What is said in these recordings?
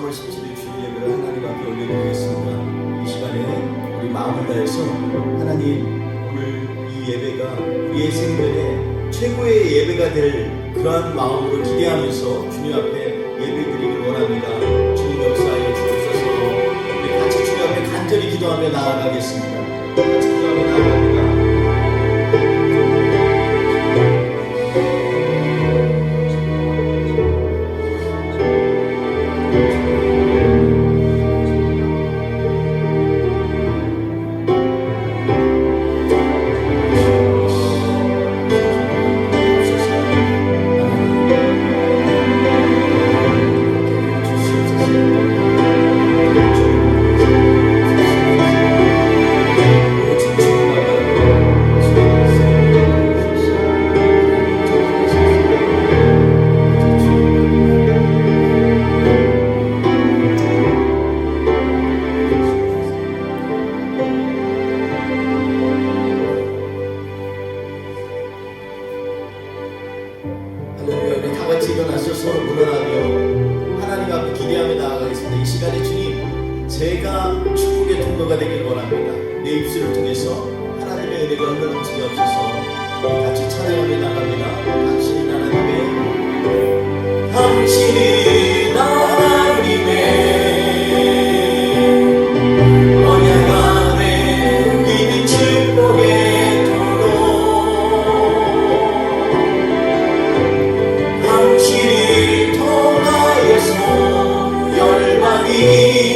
4월 17일 주일 예배를 하나님 앞에 올려드리겠습니다. 이 시간에 우리 마음을 다해서 하나님, 오늘 이 예배가 우리의 생전에 최고의 예배가 될 그러한 마음으로 기대하면서 주님 앞에 예배드리길 원합니다. 주님 역사하여 주옵소서. 우리 같이 주님 앞에 간절히 기도하며 나아가겠습니다. 같이 기도하며 나아갑니다. 제가 축복의 통로가 되길 원합니다. 내 입술을 통해서 하나님의 은혜가 흘러넘치게 없어서 우리 같이 찬양하며 나갑니다. 당신은 하나님의, 당신은 하나님의 언약 안에 있는 축복의 통로, 당신을 통하여서 열방이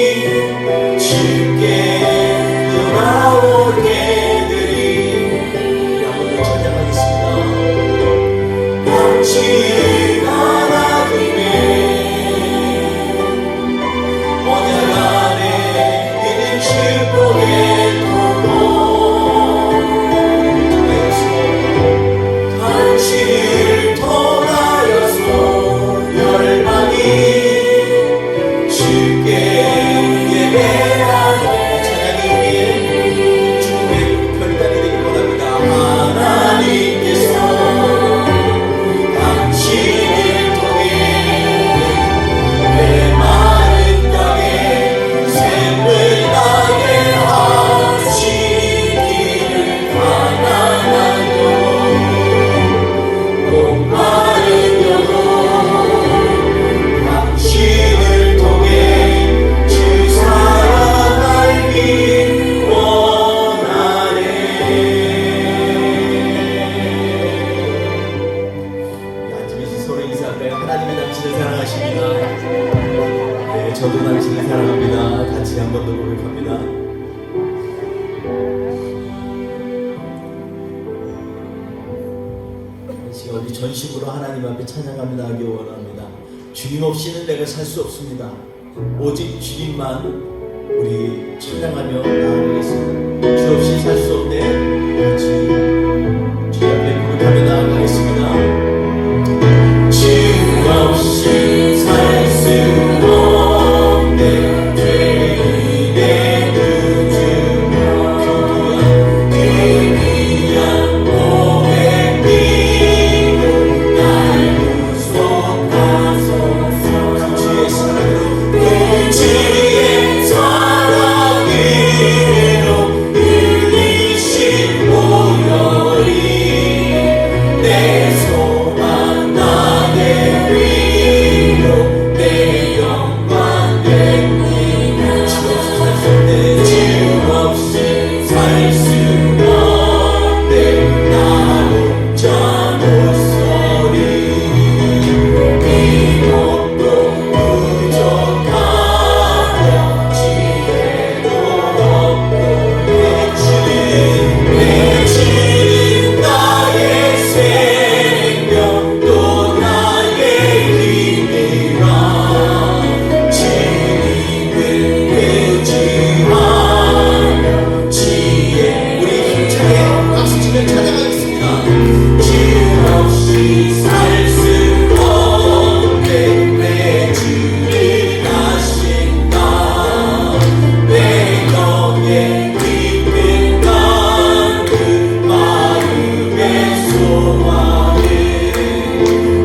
저도 당신을 사랑합니다. 같이 한 번 더 고백합니다. 당신이 어디 전심으로 하나님 앞에 찬양하며 나가기 원합니다. 주님 없이는 내가 살 수 없습니다. 오직 주님만 우리 찬양하며 나아가겠습니다. 주 없이 살 수 없네. 같이 주 앞에 고백하며 나아가겠습니다. 주 없이 살 수 없네.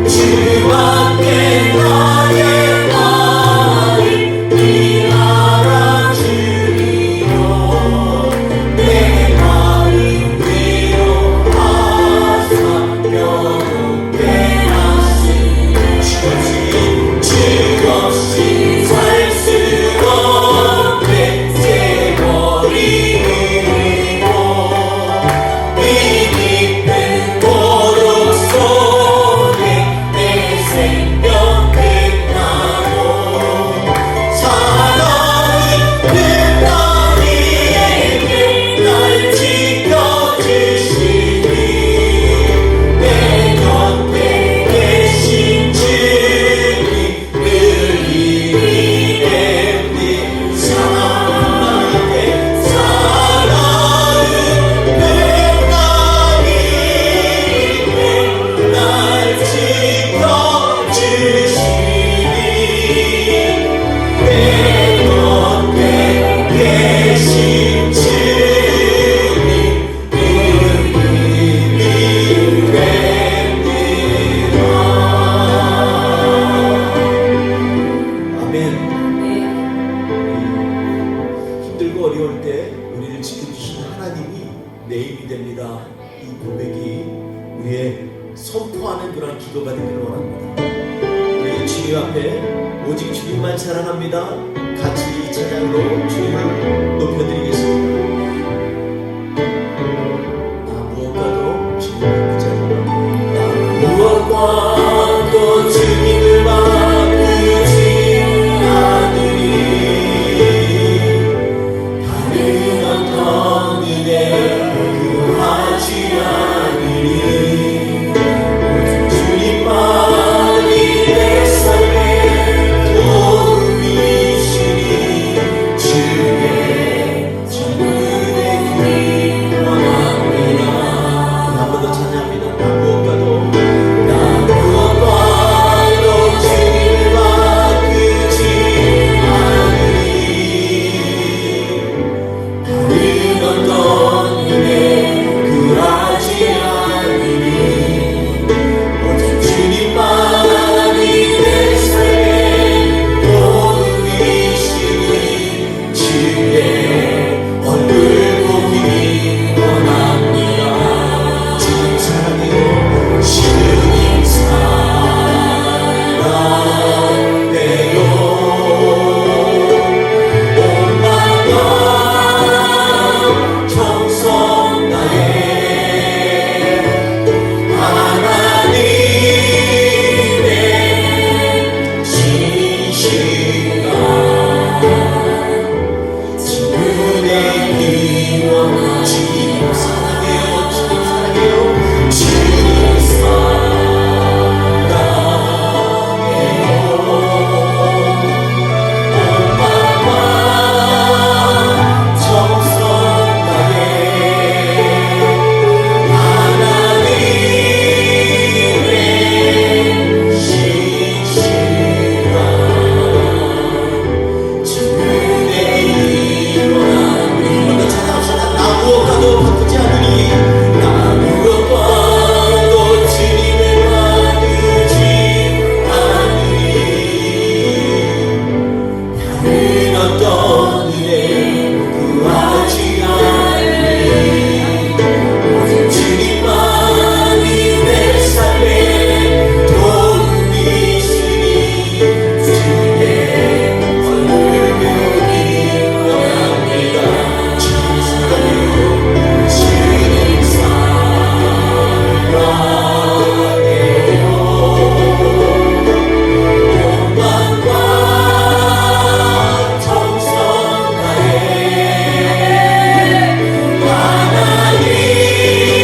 주 앞에 나의 마음을 그런 기도가 되기를 원합니다. 우리 주님 앞에 오직 주님만 사랑합니다. 같이 이 찬양으로 주님을 높여드리겠습니다. 나 무엇과도 주님을 붙잡으라. 나 무엇과도 주님을 바꾸지 않으리. 다른 어떤 은혜 구하지 않으리. 오직 주님만이 내 삶의 도움이시니 주의 전은혜 원합니다. 한 번 더 찬양합니다. 나 무엇과도 주님을 바꾸지 않으리. 다른 어떤 은혜 구하지 않으리. 오직 주님만이 내 삶의 도움이시니 주의 얼굴 보기 원합니다. 주님 사랑해요. 주님 사랑해요. 온 마음 정성 다해 하나님의 진실과 주님의 기원 주님 사랑해요. 주님 사랑해요. 주님 사랑해요. 온 마음 정성 다해 하나님의 신실과 주의 이원하니. 먼저 찬양합시다. 나 무엇과도 바꾸지 않으니. 나 무엇과도 주님을 바꾸지 않으니. 다른 어떤 은혜 구하지 않으니. 오직 주님만이 내 삶의 도움이시니 주의 얼굴 보기 원합니다. 주님 사랑해요. 주님 사랑해요. 온 마음과 정성 다해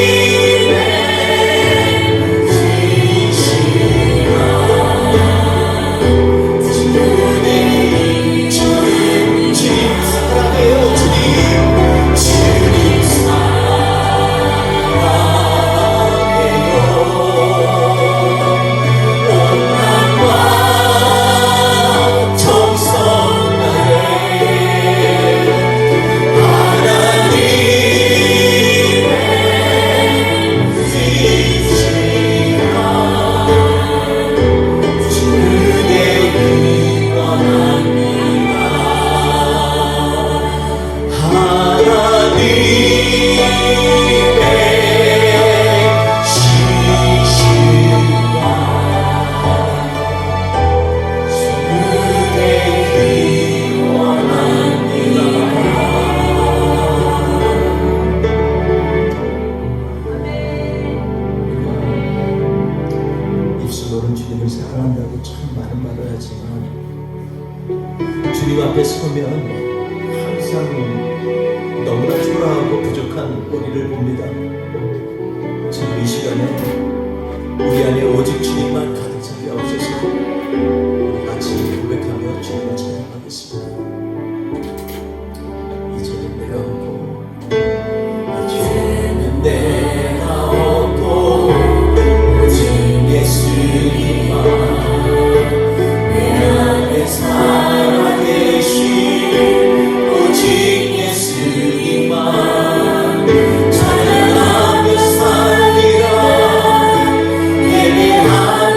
하나님의 진실과 주님 사랑해요. 주님 사랑해요. 온 마음과 정성 다해 하나님의 진실과 주의 원합니다. 하나님의 주의 원합니다. 입술로는 주님을 사랑한다고 참 많은 말을 하지만 주님 앞에 서면 항상 너무나 초라하고 부족한 우리를 봅니다. 지금 이 시간에 우리 안에 오직 주님만 가득 차게 하옵소서. 우리 같이 고백하며 주님을 찬양하겠습니다. 이제는 내가 없고 이제는 내가 없고 오직 예수님만 내 안에 살아계신 오직 예수님만 찬양하며 살리라. 예배하며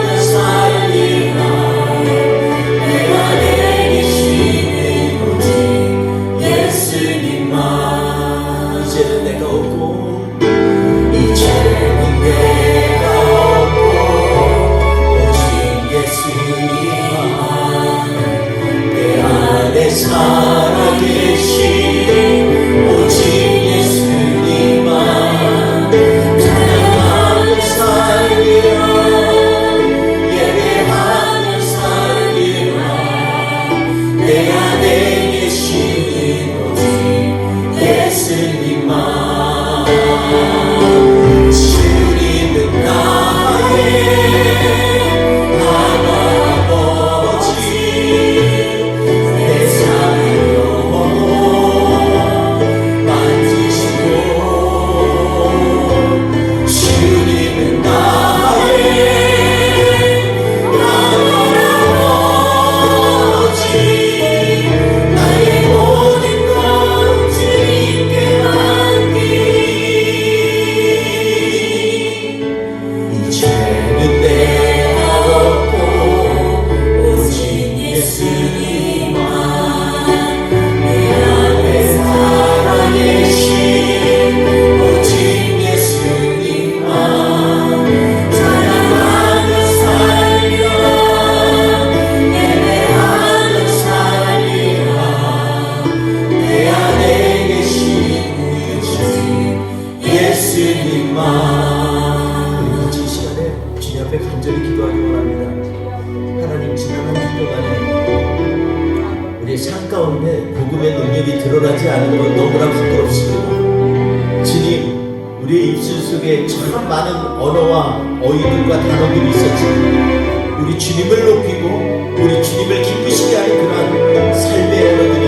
삶 가운데 복음의 능력이 드러나지 않은 건 너무나 부끄럽습니다. 주님, 우리의 입술 속에 참 많은 언어와 어휘들과 단어들이 있었지만 우리 주님을 높이고 우리 주님을 기쁘시게 하는 그런 삶의 언어들이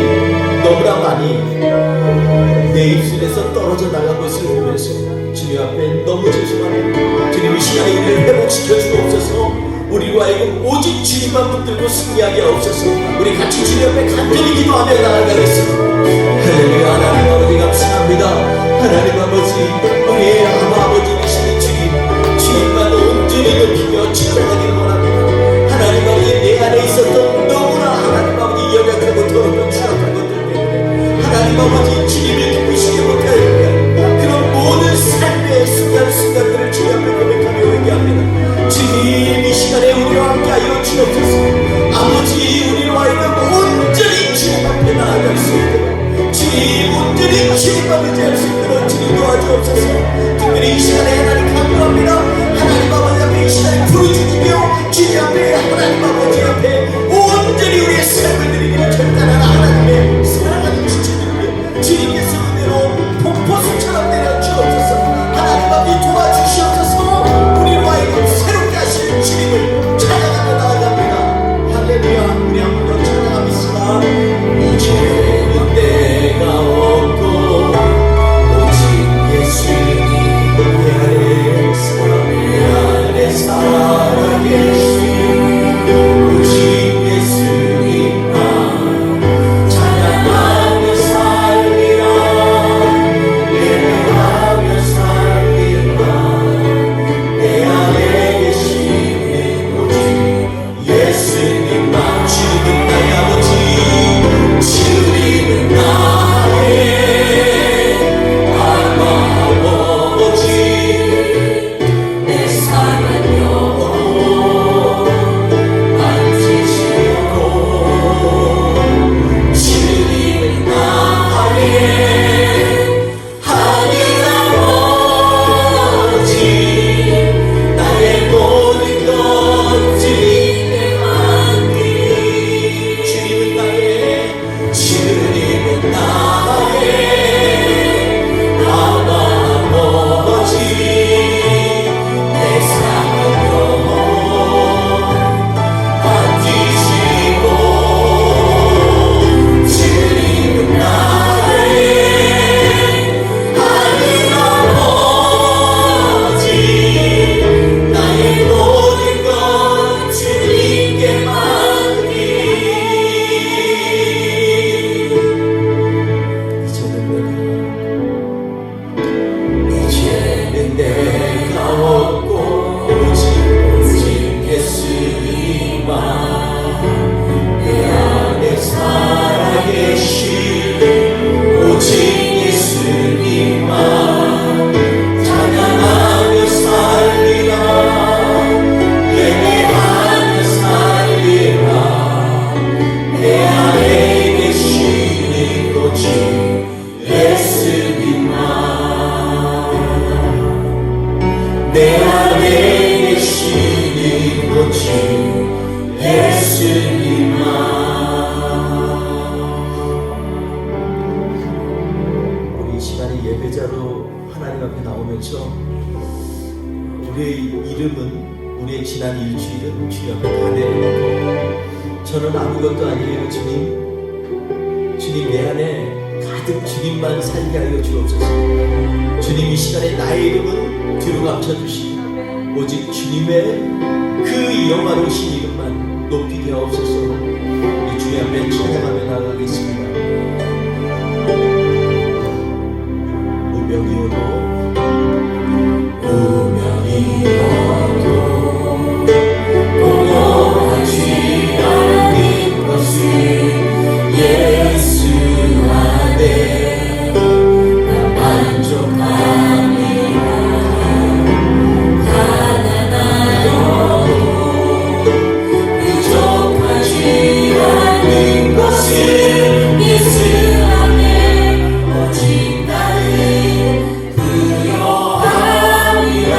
너무나 많이 내 입술에서 떨어져 나간 것을 보면서 주님 앞에 너무 죄송합니다. 주님 이 시간에 우리를 회복시켜 주옵소서. 우리로 하여금 오직 주님만 붙들고 승리하게 하옵소서. 우리 같이 주님 앞에 간절히 기도하며 나아가겠습니다. 할렐루야. 하나님 아버지 감사합니다. 하나님 아버지, 우리의 아버지 되시는 주님, 주님만 온전히 높이며 찬양하기를 원합니다. 하나님 아버지, 내 안에 있었던 너무나 하나님 아버지 연약하고 더럽고 추악한 것들 때문에 하나님 아버지 주님을 기쁘시게 못하였냐, 그런 모든 삶의 순간순간들을 주님 앞에 고백하며 회개합니다. 주님, 이 시간에 우리와 함께 하여 주옵소서. 아버지, 우리로 하여금 온전히 주님 앞에 나아갈 수 있도록, 주님 온전히 주님 앞에 의지할 수 있도록 주님 도와주옵소서. 특별히 이 시간에 하나님 감사합니다. 하나님 아버지 앞에 이 시간에 부르짖으며 주님 앞에 하나님 아버지 앞에 온전히 우리의 삶을 드리기를 결단하는 하나님의 사랑하는 지체들을 주님께서 그대로 폭포수처럼 내려 주옵소서. 하나님 아버지 도와주시옵소서. 우리로 하여금 새롭게 하실 주님을 찬양하며 나아갑니다. 할렐루야. 우리 한 번 더 찬양합니다. 이제는 내가 없고 오직 예수님 내 안에 살아계시 오직 예수님만 찬양하며 살리라. 예배하며 살리라. 내 안에 계시는 오직 예수님만. 주님은 나의 아버지, 주님은 나의 아버지. 내 삶은 영원히 만지시고 주님은 나의 하늘 아버지. 나의 모든 것 주님께 맡기리. 주님은 나의 아버지. 내 삶은 영원히 만지시고 주님은 나의 하늘 아버지. 나의 모든 것 주님께 맡기리. 이제는 내가 없고 오직 예수님만 내 안에 살아계시 오직 예수님만 찬양하며 살리라. 예배하며 살리라. 내 안에 계시는 오직 예수님만. 내 안에 계시는 오직 예수님만. 우리 이 시간에 예배자로 하나님 앞에 나오면서 우리의 이름은, 우리의 지난 일주일은 주님 앞에 다 내려놓고 저는 아무것도 아니에요 주님, 주님 내 안에 가득 주님만 살게 하여 주옵소서. 주님 이 시간에 나의 이름은 뒤로 감춰주시고 오직 주님의 그 영화로우신 이름만 높이게 하옵소서. 우리 주님 앞에 찬양하며 나아가겠습니다. 운명이 오도 공허하지 않는 것은 예수 안에 난 만족합니다. 가난하여도 부족하지 않는 것은 예수 안에 오직 나를 부여합니다.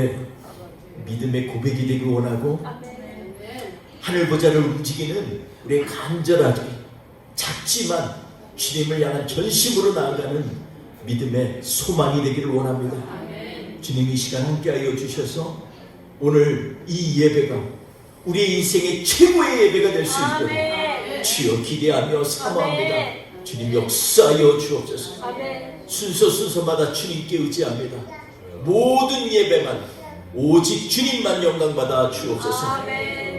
고백, 믿음의 고백이 되길 원하고 하늘 보좌를 움직이는 우리의 간절하게 작지만 주님을 향한 전심으로 나아가는 믿음의 소망이 되기를 원합니다. 주님 이 시간 함께하여 주셔서 오늘 이 예배가 우리의 인생의 최고의 예배가 될 수 있도록 주여 기대하며 사모합니다. 주님 역사하여 주옵소서. 순서마다 주님께 의지합니다. 모든 예배만 오직 주님만 영광받아 주옵소서.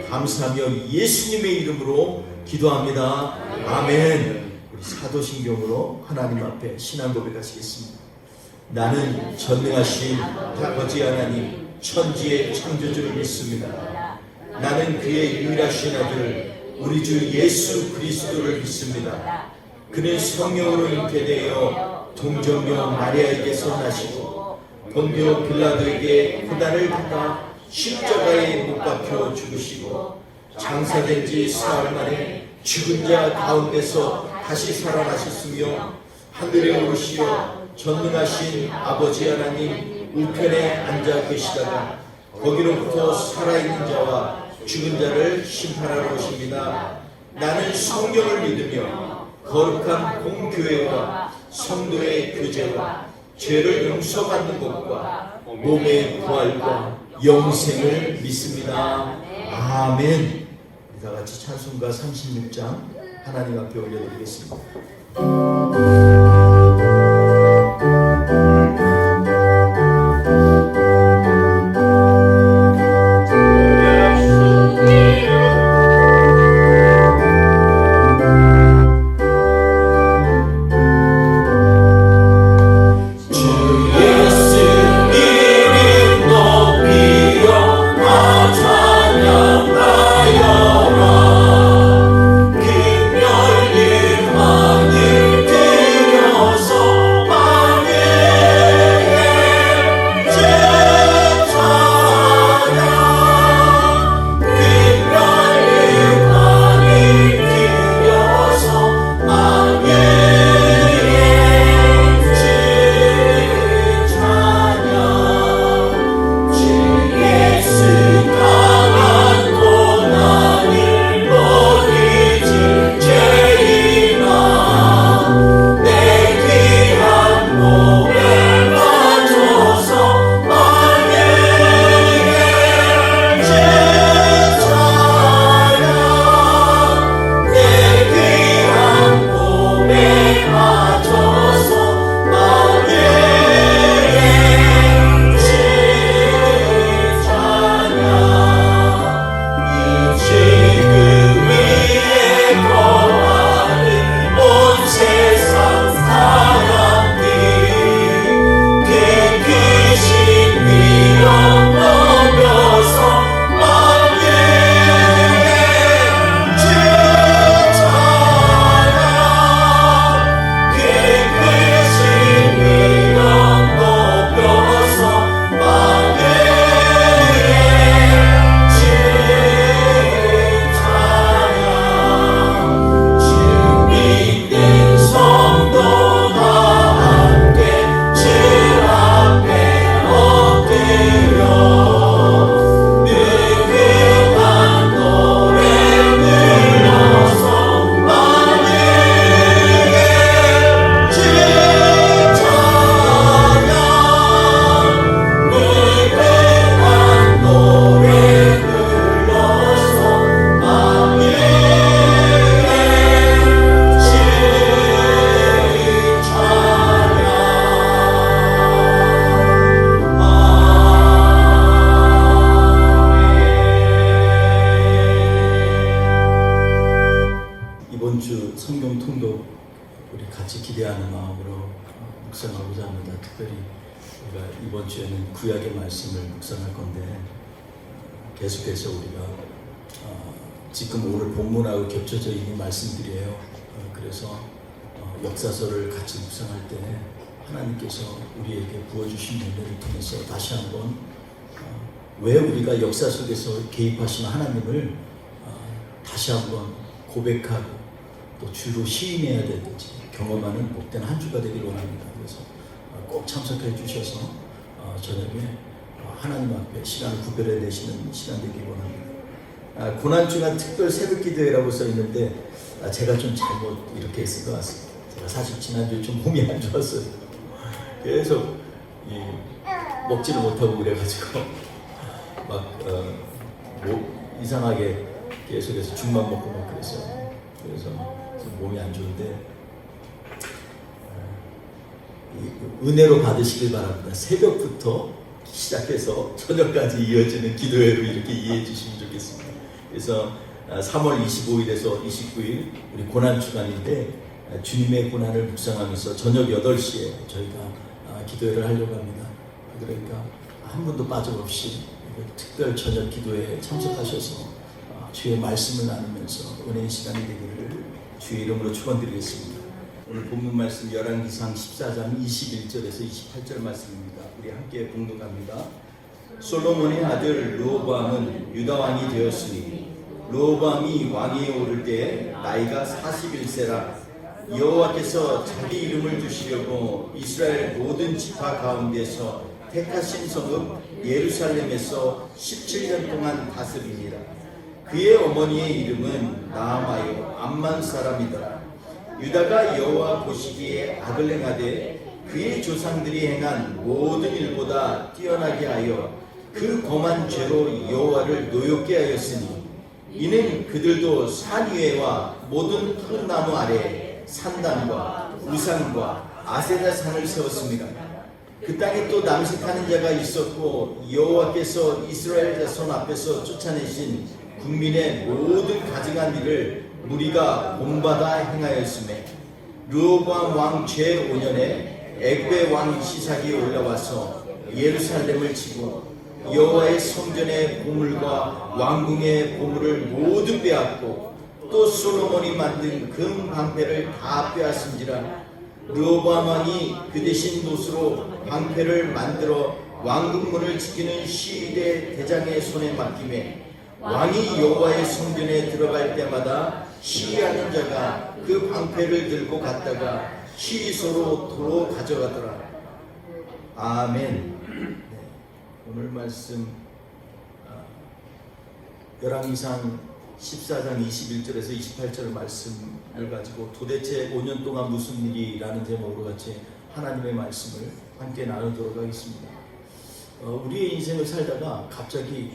감사하며 예수님의 이름으로 기도합니다. 아멘. 우리 사도신경으로 하나님 앞에 신앙 고백하시겠습니다. 나는 전능하신 아버지 하나님 천지의 창조주를 믿습니다. 나는 그의 유일하신 아들 우리 주 예수 그리스도를 믿습니다. 그는 성령으로 잉태되어 동정녀 마리아에게서 나시고 본디오 빌라도에게 고난을 받아 십자가에 못 박혀 죽으시고 장사된 지 사흘 만에 죽은 자 가운데서 다시 살아나셨으며 하늘에 오르시어 전능하신 아버지 하나님 우편에 앉아 계시다가 거기로부터 살아있는 자와 죽은 자를 심판하러 오십니다. 나는 성경을 믿으며 거룩한 공교회와 성도의 교제와 죄를 용서받는 것과 몸의 부활과 영생을 믿습니다. 아멘. 우리 다 같이 찬송가 36장 하나님 앞에 올려드리겠습니다. 묵상하고자 합니다. 특별히 우리가 이번 주에는 구약의 말씀을 묵상할 건데 계속해서 우리가 지금 오늘 본문하고 겹쳐져 있는 말씀들이에요. 그래서 역사서를 같이 묵상할 때 하나님께서 우리에게 부어주신 은혜를 통해서 다시 한번 왜 우리가 역사 속에서 개입하신 하나님을 다시 한번 고백하고 또 주로 시인해야 되는지 경험하는 복된 한 주가 되길 원합니다. 그래서 꼭 참석해 주셔서 저녁에 하나님 앞에 시간을 구별해 내시는 시간 되기 원합니다. 고난주간 특별 새벽 기도회라고 써 있는데 제가 좀 잘못 이렇게 했을 것 같습니다. 제가 사실 지난주에 좀 몸이 안 좋았어요. 계속 먹지를 못하고 그래가지고 막 이상하게 계속해서 죽만 먹고 막 그랬어요. 그래서 몸이 안 좋은데 은혜로 받으시길 바랍니다. 새벽부터 시작해서 저녁까지 이어지는 기도회로 이렇게 이해해 주시면 좋겠습니다. 그래서 3월 25일에서 29일 우리 고난주간인데 주님의 고난을 묵상하면서 저녁 8시에 저희가 기도회를 하려고 합니다. 그러니까 한 분도 빠짐없이 특별 저녁 기도회에 참석하셔서 주의 말씀을 나누면서 은혜의 시간이 되기를 주의 이름으로 축원드리겠습니다. 오늘 본문 말씀 열왕기상 14장 21절에서 28절 말씀입니다. 우리 함께 봉독합니다. 솔로몬의 아들 르호보암은 유다 왕이 되었으니 르호보암이 왕위에 오를 때 나이가 41세라 여호와께서 자기 이름을 두시려고 이스라엘 모든 지파 가운데서 택하신 성읍 예루살렘에서 17년 동안 다스리니라. 그의 어머니의 이름은 나아마요 암만 사람이더라. 유다가 여호와 보시기에 악을 행하되 그의 조상들이 행한 모든 일보다 뛰어나게 하여 그 범한 죄로 여호와를 노엽게 하였으니 이는 그들도 산 위에와 모든 푸른 나무 아래에 산단과 우상과 아세라 산을 세웠습니다. 그 땅에 또 남색하는 자가 있었고 여호와께서 이스라엘 자손 앞에서 쫓아내신 국민의 모든 가증한 일을 무리가 본받아 행하였으며 르호보암 왕 제5년에 에굽의 왕 시삭이 올라와서 예루살렘을 치고 여호와의 성전의 보물과 왕궁의 보물을 모두 빼앗고 또 솔로몬이 만든 금 방패를 다 빼앗은지라. 르호보암 왕이 그 대신 노수로 방패를 만들어 왕궁문을 지키는 시위대 대장의 손에 맡기매 왕이 여호와의 성전에 들어갈 때마다 시위하는 자가 그 방패를 들고 갔다가 시위소로 도로 가져가더라. 아멘. 네, 오늘 말씀 열왕기상 14장 21절에서 28절 말씀을 가지고 도대체 5년 동안 무슨 일이라는 제목으로 같이 하나님의 말씀을 함께 나누도록 하겠습니다. 우리의 인생을 살다가 갑자기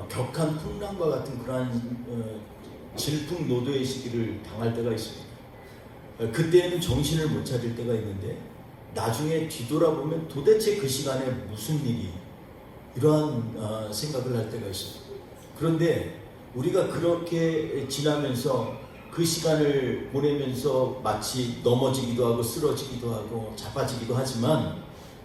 격한 풍랑과 같은 그러한 질풍노도의 시기를 당할 때가 있습니다. 그때는 정신을 못 차릴 때가 있는데 나중에 뒤돌아보면 도대체 그 시간에 무슨 일이 이러한 생각을 할 때가 있습니다. 그런데 우리가 그렇게 지나면서 그 시간을 보내면서 마치 넘어지기도 하고 쓰러지기도 하고 자빠지기도 하지만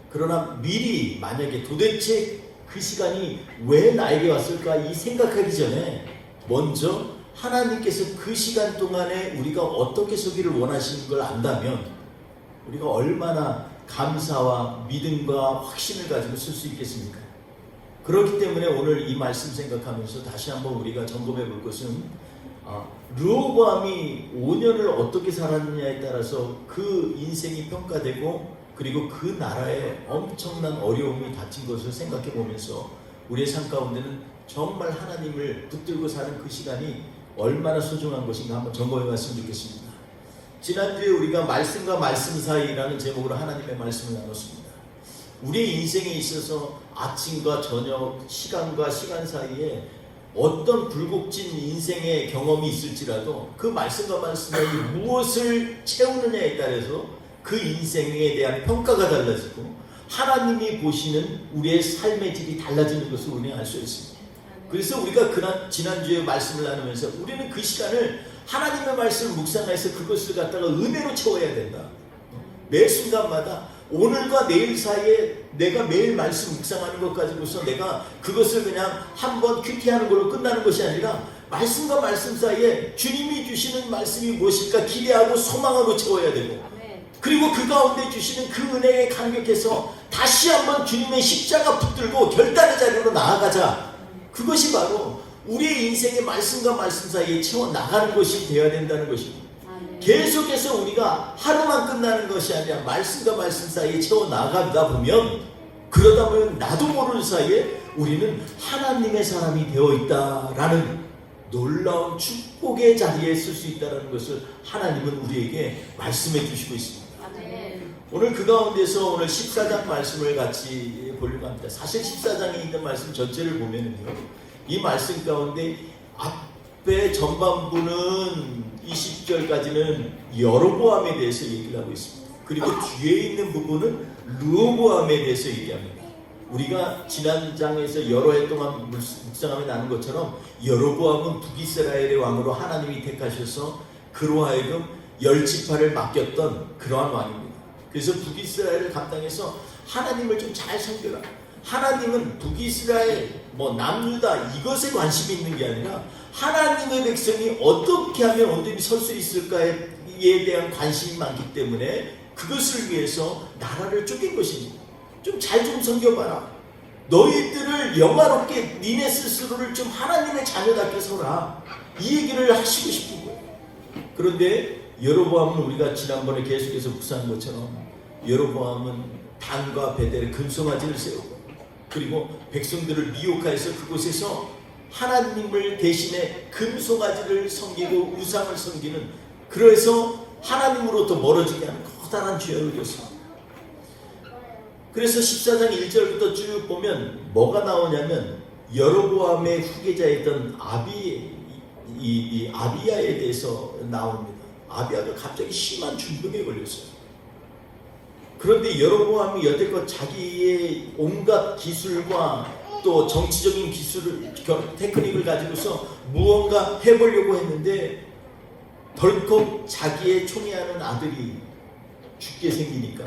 그러나 미리 만약에 도대체 그 시간이 왜 나에게 왔을까 이 생각하기 전에 먼저 하나님께서 그 시간 동안에 우리가 어떻게 서기를 원하시는 걸 안다면 우리가 얼마나 감사와 믿음과 확신을 가지고 쓸 수 있겠습니까? 그렇기 때문에 오늘 이 말씀 생각하면서 다시 한번 우리가 점검해 볼 것은 르호보암이 5년을 어떻게 살았느냐에 따라서 그 인생이 평가되고 그리고 그 나라에 엄청난 어려움이 닥친 것을 생각해 보면서 우리의 삶 가운데는 정말 하나님을 붙들고 사는 그 시간이 얼마나 소중한 것인가 한번 점검해 봤으면 좋겠습니다. 지난주에 우리가 말씀과 말씀 사이라는 제목으로 하나님의 말씀을 나눴습니다. 우리의 인생에 있어서 아침과 저녁, 시간과 시간 사이에 어떤 굴곡진 인생의 경험이 있을지라도 그 말씀과 말씀 사이에 무엇을 채우느냐에 따라서 그 인생에 대한 평가가 달라지고 하나님이 보시는 우리의 삶의 질이 달라지는 것을 우리는 알 수 있습니다. 그래서 우리가 지난주에 말씀을 나누면서 우리는 그 시간을 하나님의 말씀을 묵상해서 그것을 갖다가 은혜로 채워야 된다. 매 순간마다 오늘과 내일 사이에 내가 매일 말씀 묵상하는 것 가지고서 내가 그것을 그냥 한번 큐티하는 걸로 끝나는 것이 아니라 말씀과 말씀 사이에 주님이 주시는 말씀이 무엇일까 기대하고 소망으로 채워야 되고 그리고 그 가운데 주시는 그 은혜에 감격해서 다시 한번 주님의 십자가 붙들고 결단의 자리로 나아가자. 그것이 바로 우리의 인생의 말씀과 말씀 사이에 채워나가는 것이 되어야 된다는 것입니다. 계속해서 우리가 하루만 끝나는 것이 아니라 말씀과 말씀 사이에 채워나가다 보면 그러다 보면 나도 모르는 사이에 우리는 하나님의 사람이 되어 있다라는 놀라운 축복의 자리에 쓸 수 있다는 것을 하나님은 우리에게 말씀해 주시고 있습니다. 오늘 그 가운데서 오늘 14장 말씀을 같이 보려고 합니다. 사실 14장에 있는 말씀 전체를 보면은요, 이 말씀 가운데 앞에 전반부는 20절까지는 여로보암에 대해서 얘기를 하고 있습니다. 그리고 뒤에 있는 부분은 르호보암에 대해서 얘기합니다. 우리가 지난 장에서 여러 해 동안 묵상하며 나눈 것처럼 여로보암은 북이스라엘의 왕으로 하나님이 택하셔서 그로 하여금 10지파를 맡겼던 그러한 왕입니다. 그래서 북이스라엘을 감당해서 하나님을 좀 잘 섬겨라. 하나님은 북이스라엘, 남유다 이것에 관심이 있는 게 아니라 하나님의 백성이 어떻게 하면 온전히 설 수 있을까에 대한 관심이 많기 때문에 그것을 위해서 나라를 쪼갠 것입니다. 좀 잘 좀 섬겨봐라. 너희들을 영화롭게 니네 스스로를 좀 하나님의 자녀답게 서라. 이 얘기를 하시고 싶은 거예요. 그런데 여로보암은 우리가 지난번에 계속해서 묵상한 것처럼 여로보암은 단과 베델에 금송아지를 세우고 그리고 백성들을 미혹하여서 그곳에서 하나님을 대신에 금송아지를 섬기고 우상을 섬기는, 그래서 하나님으로부터 멀어지게 하는 커다란 죄를 졌습니다. 그래서 14장 1절부터 쭉 보면 뭐가 나오냐면 여로보암의 후계자였던 아비야에 대해서 나옵니다. 아비야가 갑자기 심한 중병에 걸렸어요. 그런데 여로보암이 여태껏 자기의 온갖 기술과 또 정치적인 기술을, 테크닉을 가지고서 무언가 해보려고 했는데 덜컥 자기의 총애하는 아들이 죽게 생기니까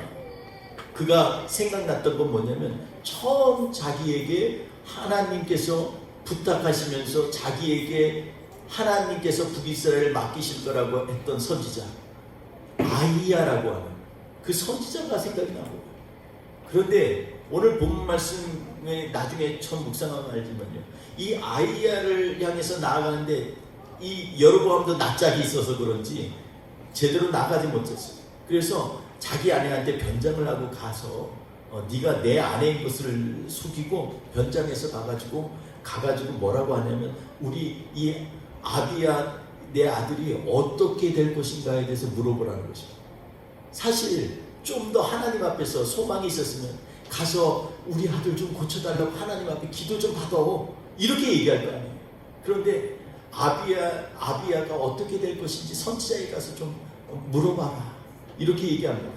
그가 생각났던 건 뭐냐면 처음 자기에게 하나님께서 부탁하시면서 자기에게 하나님께서 북이스라엘을 맡기실 거라고 했던 선지자 아이야라고 하는 그 선지자가 생각이 나고, 그런데 오늘 본 말씀에 나중에 처음 묵상하면 알지만요, 이 아이야를 향해서 나아가는데 이 여로보암도 낯짝이 있어서 그런지 제대로 나가지 못했어요. 그래서 자기 아내한테 변장을 하고 가서 네가 내 아내인 것을 속이고 변장해서 가가지고 뭐라고 하냐면 우리 이 아비야 내 아들이 어떻게 될 것인가에 대해서 물어보라는 것입니다. 사실 좀 더 하나님 앞에서 소망이 있었으면 가서 우리 아들 좀 고쳐달라고 하나님 앞에 기도 좀 받아 이렇게 얘기할 거 아니에요. 그런데 아비야가 어떻게 될 것인지 선지자에 가서 좀 물어봐라 이렇게 얘기합니다.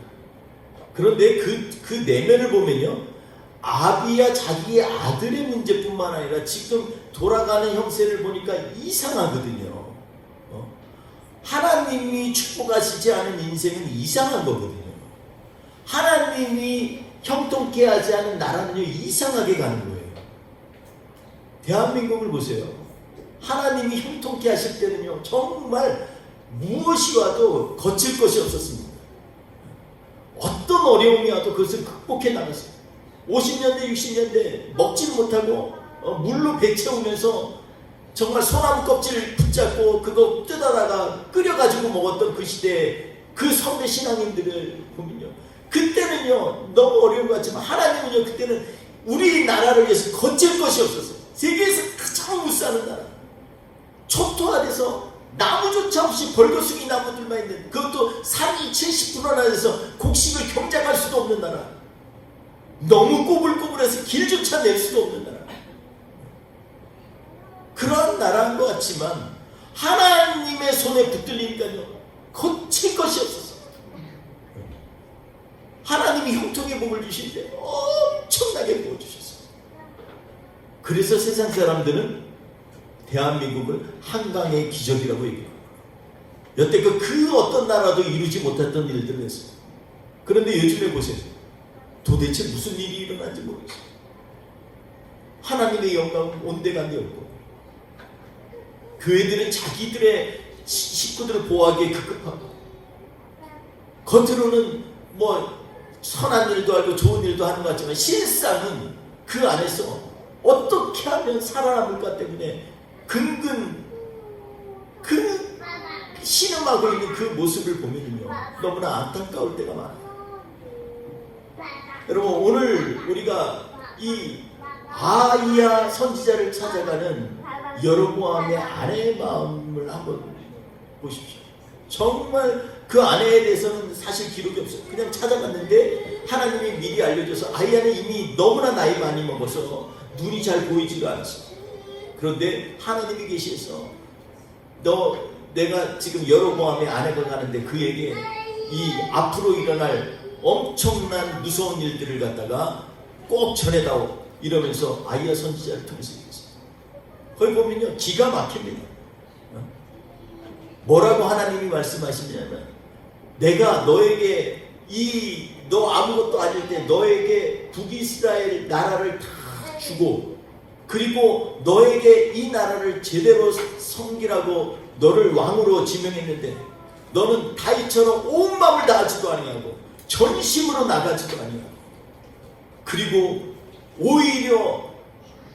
그런데 그 내면을 보면요, 아비야 자기의 아들의 문제뿐만 아니라 지금 돌아가는 형세를 보니까 이상하거든요. 하나님이 축복하시지 않은 인생은 이상한 거거든요. 하나님이 형통케 하지 않은 나라는요 이상하게 가는 거예요. 대한민국을 보세요. 하나님이 형통케 하실 때는요 정말 무엇이 와도 거칠 것이 없었습니다. 어떤 어려움이 와도 그것을 극복해 나갔어요. 50년대 60년대 먹지 못하고 물로 배 채우면서 정말 소나무 껍질을 붙잡고 그거 뜯어다가 끓여가지고 먹었던 그 시대에 그 선배 신앙인들을 보면요, 그때는요 너무 어려운 것 같지만 하나님은요 그때는 우리나라를 위해서 거칠 것이 없었어요. 세계에서 가장 못 사는 나라, 초토화돼서 나무조차 없이 벌거숭이 나무들만 있는, 그것도 산이 70%나 돼서 곡식을 경작할 수도 없는 나라, 너무 꼬불꼬불해서 길조차 낼 수도 없는 나라, 그런 나라인 것 같지만 하나님의 손에 붙들리니까요 거칠 것이 없었어요. 하나님이 형통의 복을 주실 때 엄청나게 부어주셨어요. 그래서 세상 사람들은 대한민국을 한강의 기적이라고 얘기합니다. 여태껏 그 어떤 나라도 이루지 못했던 일들을 했어요. 그런데 요즘에 보세요. 도대체 무슨 일이 일어난지 모르겠어요. 하나님의 영광은 온데간데 없고, 교회들은 자기들의 식구들을 보호하기에 급급하고, 겉으로는 선한 일도 하고 좋은 일도 하는 것 같지만 실상은 그 안에서 어떻게 하면 살아남을까 때문에 근근 신음하고 있는 그 모습을 보면요 너무나 안타까울 때가 많아요. 여러분, 오늘 우리가 이 아이야 선지자를 찾아가는 여로보암의 아내의 마음을 한번 보십시오. 정말 그 아내에 대해서는 사실 기록이 없어요. 그냥 찾아갔는데 하나님이 미리 알려줘서 아이야는 이미 너무나 나이 많이 먹어서 눈이 잘 보이지가 않았어. 그런데 하나님이 계시해서 내가 지금 여로보암의 아내가 가는데 그에게 이 앞으로 일어날 엄청난 무서운 일들을 갖다가 꼭 전해다오 이러면서 아이야 선지자를 통해서 얘기했어요. 거기 보면요 기가 막힙니다. 뭐라고 하나님이 말씀하시냐면 내가 너에게 너 아무것도 아닐 때 너에게 북이스라엘 나라를 다 주고 그리고 너에게 이 나라를 제대로 섬기라고 너를 왕으로 지명했는데 너는 다윗처럼 온 마음을 다하지도 아니하고 전심으로 나가지도 아니하고 그리고 오히려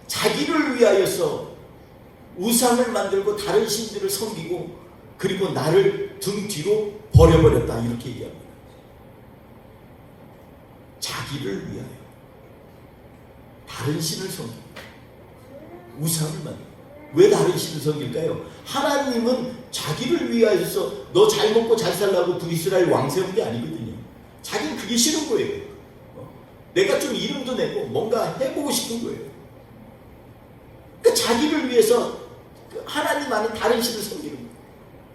자기를 위하여서 우상을 만들고 다른 신들을 섬기고 그리고 나를 등 뒤로 버려버렸다 이렇게 얘기합니다. 자기를 위하여 다른 신을 섬기고 우상을 만들고 왜 다른 신을 섬길까요? 하나님은 자기를 위하여서 너 잘 먹고 잘 살라고 북이스라엘 왕 세운 게 아니거든요. 자기는 그게 싫은 거예요. 내가 좀 이름도 내고 뭔가 해보고 싶은 거예요. 그러니까 자기를 위해서 하나님 아닌 다른 신을 섬기는 거예요.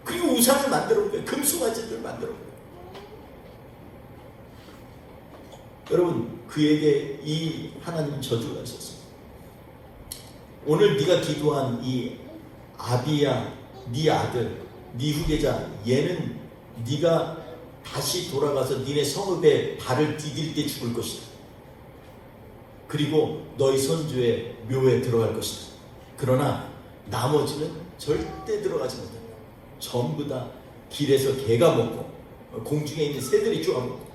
그리고 우상을 만들어 온 거예요. 금송아지를 만들어 온 거예요. 여러분 그에게 이 하나님은 저주가 있었어요. 오늘 네가 기도한 이 아비야 네 아들 네 후계자 얘는 네가 다시 돌아가서 니네 성읍에 발을 디딜 때 죽을 것이다. 그리고 너희 손주의 묘에 들어갈 것이다. 그러나 나머지는 절대 들어가지 못한다. 전부 다 길에서 개가 먹고 공중에 있는 새들이 쪼아먹고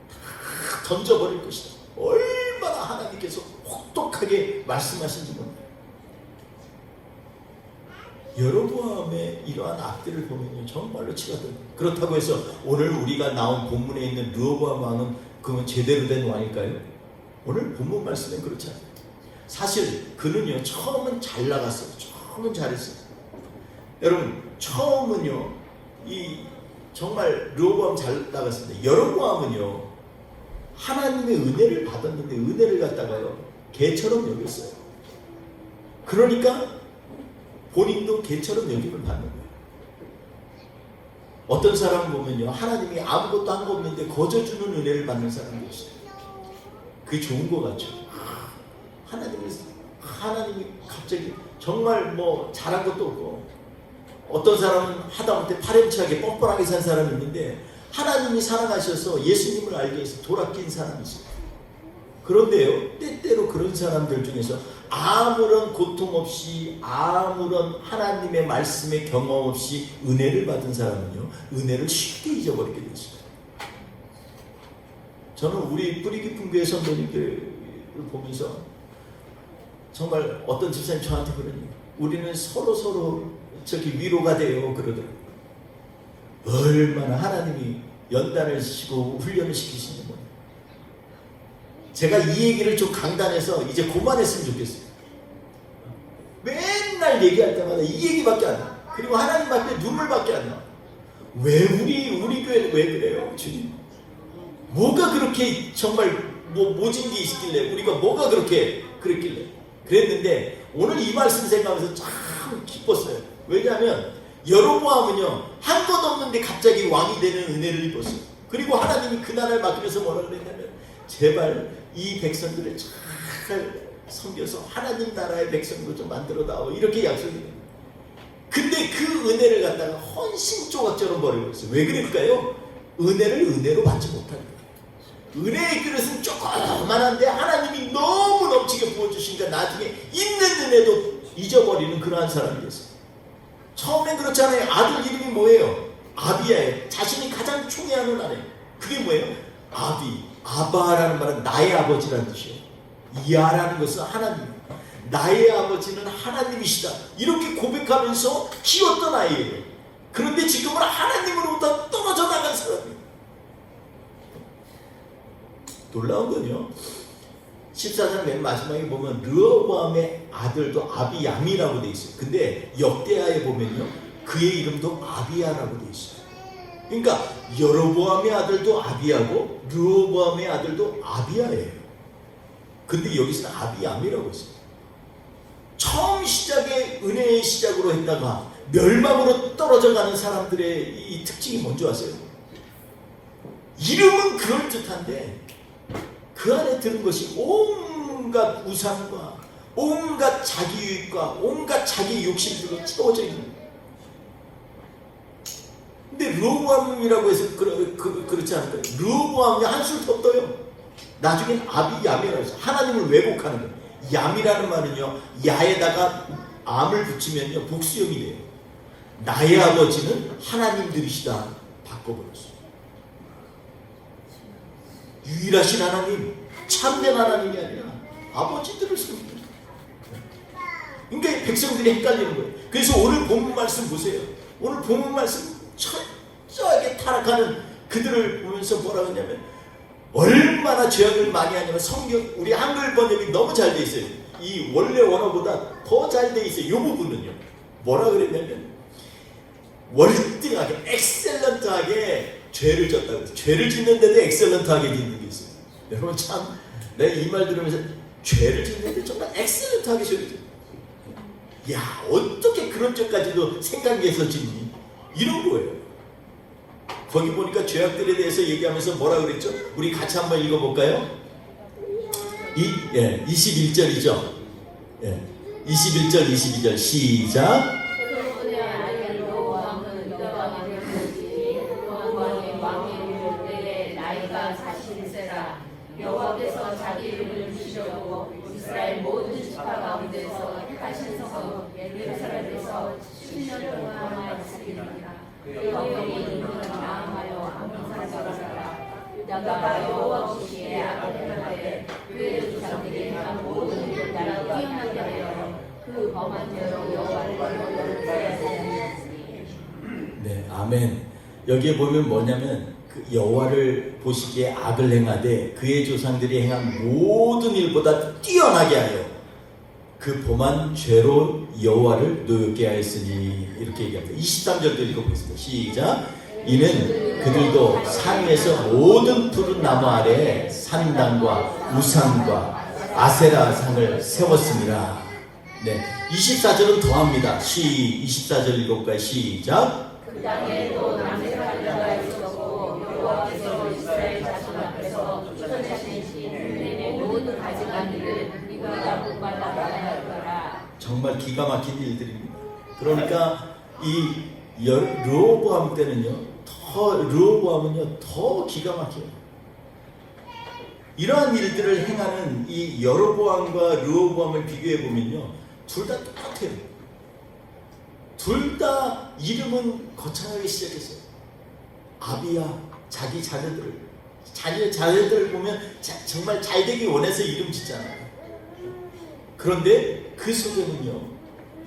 다 던져버릴 것이다. 얼마나 하나님께서 혹독하게 말씀하신지 모릅니다. 여로보암의 이러한 악들을 보면요 정말로 치가듭니다. 그렇다고 해서 오늘 우리가 나온 본문에 있는 르호보암 왕은 그러면 제대로 된 왕일까요? 오늘 본문 말씀엔 그렇지 않아요. 사실 그는요 처음은 잘 나갔어요. 처음은 잘했어요. 여러분 처음은요 이 정말 르호보암 잘 나갔습니다. 여로보암은요 하나님의 은혜를 받았는데 은혜를 갖다가요 개처럼 여겼어요. 그러니까 본인도 개처럼 여김을 받는 거예요. 어떤 사람 보면요 하나님이 아무것도 한 거 없는데 거저 주는 은혜를 받는 사람도 있어요. 그게 좋은 거 같죠. 하나님이 갑자기 정말 뭐 잘한 것도 없고 어떤 사람은 하다못해 파렴치하게 뻔뻔하게 산 사람이 있는데 하나님이 사랑하셔서 예수님을 알게 해서 돌아낀 사람이 있어요. 그런데요 때때로 그런 사람들 중에서 아무런 고통 없이 아무런 하나님의 말씀의 경험 없이 은혜를 받은 사람은요 은혜를 쉽게 잊어버리게 되어 있어요. 저는 우리 뿌리 깊은 교회 선배님들을 보면서 정말 어떤 집사님 저한테 그러니 우리는 서로 저기 위로가 돼요 그러더라고요. 얼마나 하나님이 연단을 시키고 훈련을 시키시는 거예요. 제가 이 얘기를 좀 강단해서 이제 그만했으면 좋겠어요. 맨날 얘기할 때마다 이 얘기밖에 안 나와. 그리고 하나님 앞에 눈물밖에 안 나와. 왜 우리 교회는 왜 그래요 주님? 뭐가 그렇게 정말 모진 게 있길래 우리가 뭐가 그렇게 그랬길래 그랬는데 오늘 이 말씀 생각하면서 참 기뻤어요. 왜냐하면 여로보암은요 한 것 없는데 갑자기 왕이 되는 은혜를 입었어요. 그리고 하나님이 그 나라를 맡기면서 뭐라 그랬냐면 제발 이 백성들을 잘 섬겨서 하나님 나라의 백성으로 좀 만들어다오 이렇게 약속이 됩니다. 근데 그 은혜를 갖다가 헌신 조각처럼 버리고 있어요. 왜 그럴까요? 은혜를 은혜로 받지 못하는 거예요. 은혜의 그릇은 조그만한데 하나님이 너무 넘치게 부어주시니까 나중에 있는 은혜도 잊어버리는 그러한 사람이 됐어요. 처음엔 그렇잖아요. 아들 이름이 뭐예요? 아비야예요. 자신이 가장 총애하는 아내. 그게 뭐예요? 아바라는 말은 나의 아버지라는 뜻이에요. 이아라는 것은 하나님. 나의 아버지는 하나님이시다. 이렇게 고백하면서 키웠던 아이예요. 그런데 지금은 하나님으로부터 떨어져 나간 사람이에요. 놀라운 건요. 14장 맨 마지막에 보면 르호보암의 아들도 아비야미라고 돼 있어요. 근데 역대하에 보면요, 그의 이름도 아비야라고 돼 있어요. 그러니까 여로보암의 아들도 아비야고 르호보암의 아들도 아비야예요. 근데 여기서는 아비야미라고 했어요. 처음 시작에 은혜의 시작으로 했다가 멸망으로 떨어져가는 사람들의 이 특징이 뭔지 아세요? 이름은 그럴듯한데 그 안에 드는 것이 온갖 우상과 온갖 자기유익과 온갖 자기 욕심들로 채워져 있는 거예요. 근데 르호보암이라고 해서 그렇지 않을까요? 르호보암이 한술 더 떠요. 나중엔 아비야미라고 해서 하나님을 왜곡하는 거예요. 얌이라는 말은요, 야에다가 암을 붙이면요 복수형이 돼요. 나의 아버지는 하나님들이시다 바꿔버렸어요. 유일하신 하나님, 참된 하나님이 아니라 아버지들을 섬기는 거예요. 그러니까 백성들이 헷갈리는 거예요. 그래서 오늘 본문 말씀 보세요. 오늘 본문 말씀 철저하게 타락하는 그들을 보면서 뭐라고 하냐면, 얼마나 죄악을 많이 하냐면, 성경 우리 한글 번역이 너무 잘 돼 있어요. 이 원래 원어보다 더 잘 돼 있어요. 이 부분은요 뭐라 그랬냐면, 월등하게 엑셀런트하게 죄를 졌다고 해서, 죄를 짓는데도 엑셀런트하게 짓는 게 있어요. 여러분 참, 내가 이 말 들으면서 죄를 짓는데 정말 엑셀런트하게 죄를 짓는, 야 어떻게 그런 죄까지도 생각해서 짓니? 이런 거예요. 거기 보니까 죄악들에 대해서 얘기하면서 뭐라 그랬죠? 우리 같이 한번 읽어볼까요? 21절이죠. 21절 22절 시작. 여호와께서 자기 이름을 주시려고 이스라엘 모든 지파 가운데서 택하신 성 예루살렘에서 10년 동안 다스리리라. 그의 이름은 마음하여 암송하라. 유다가 여호와 보시기에 악을 행하되 그의 조상들이 행한 모든 일을 나라가 기억나게 하여 그 범한 죄로 여호와를 벌하였으니. 네, 아멘. 여기에 보면 뭐냐면, 그 여호와를 보시기에 악을 행하되 그의 조상들이 행한 모든 일보다 뛰어나게 하여 그 범한 죄로 여호와를 노엽게 하였으니, 이렇게 얘기합니다. 23절도 읽어보겠습니다. 시작. 이는 그들도 산 위에서 모든 푸른 나무 아래에 산당과 우상과 아세라 상을 세웠습니다. 네, 24절은 더합니다. 24절 읽어볼까요? 시작. 그 땅에도 남색한 자가 있었고 여호와께서 이스라엘 자손 앞에서 쫓아내신 내 모든 가증한 일을 네가 나무마다 하였더라. 정말 기가 막힌 일들입니다. 그러니까 이 르호보암 때는요, 르호보암은요 더 기가 막혀요. 이러한 일들을 행하는 이 여로보암과 르호보암을 비교해 보면요, 둘 다 똑같아요. 둘 다 이름은 거창하게 시작했어요. 아비야, 자기 자녀들을 보면 정말 잘되기 원해서 이름 짓잖아요. 그런데 그 속에는요,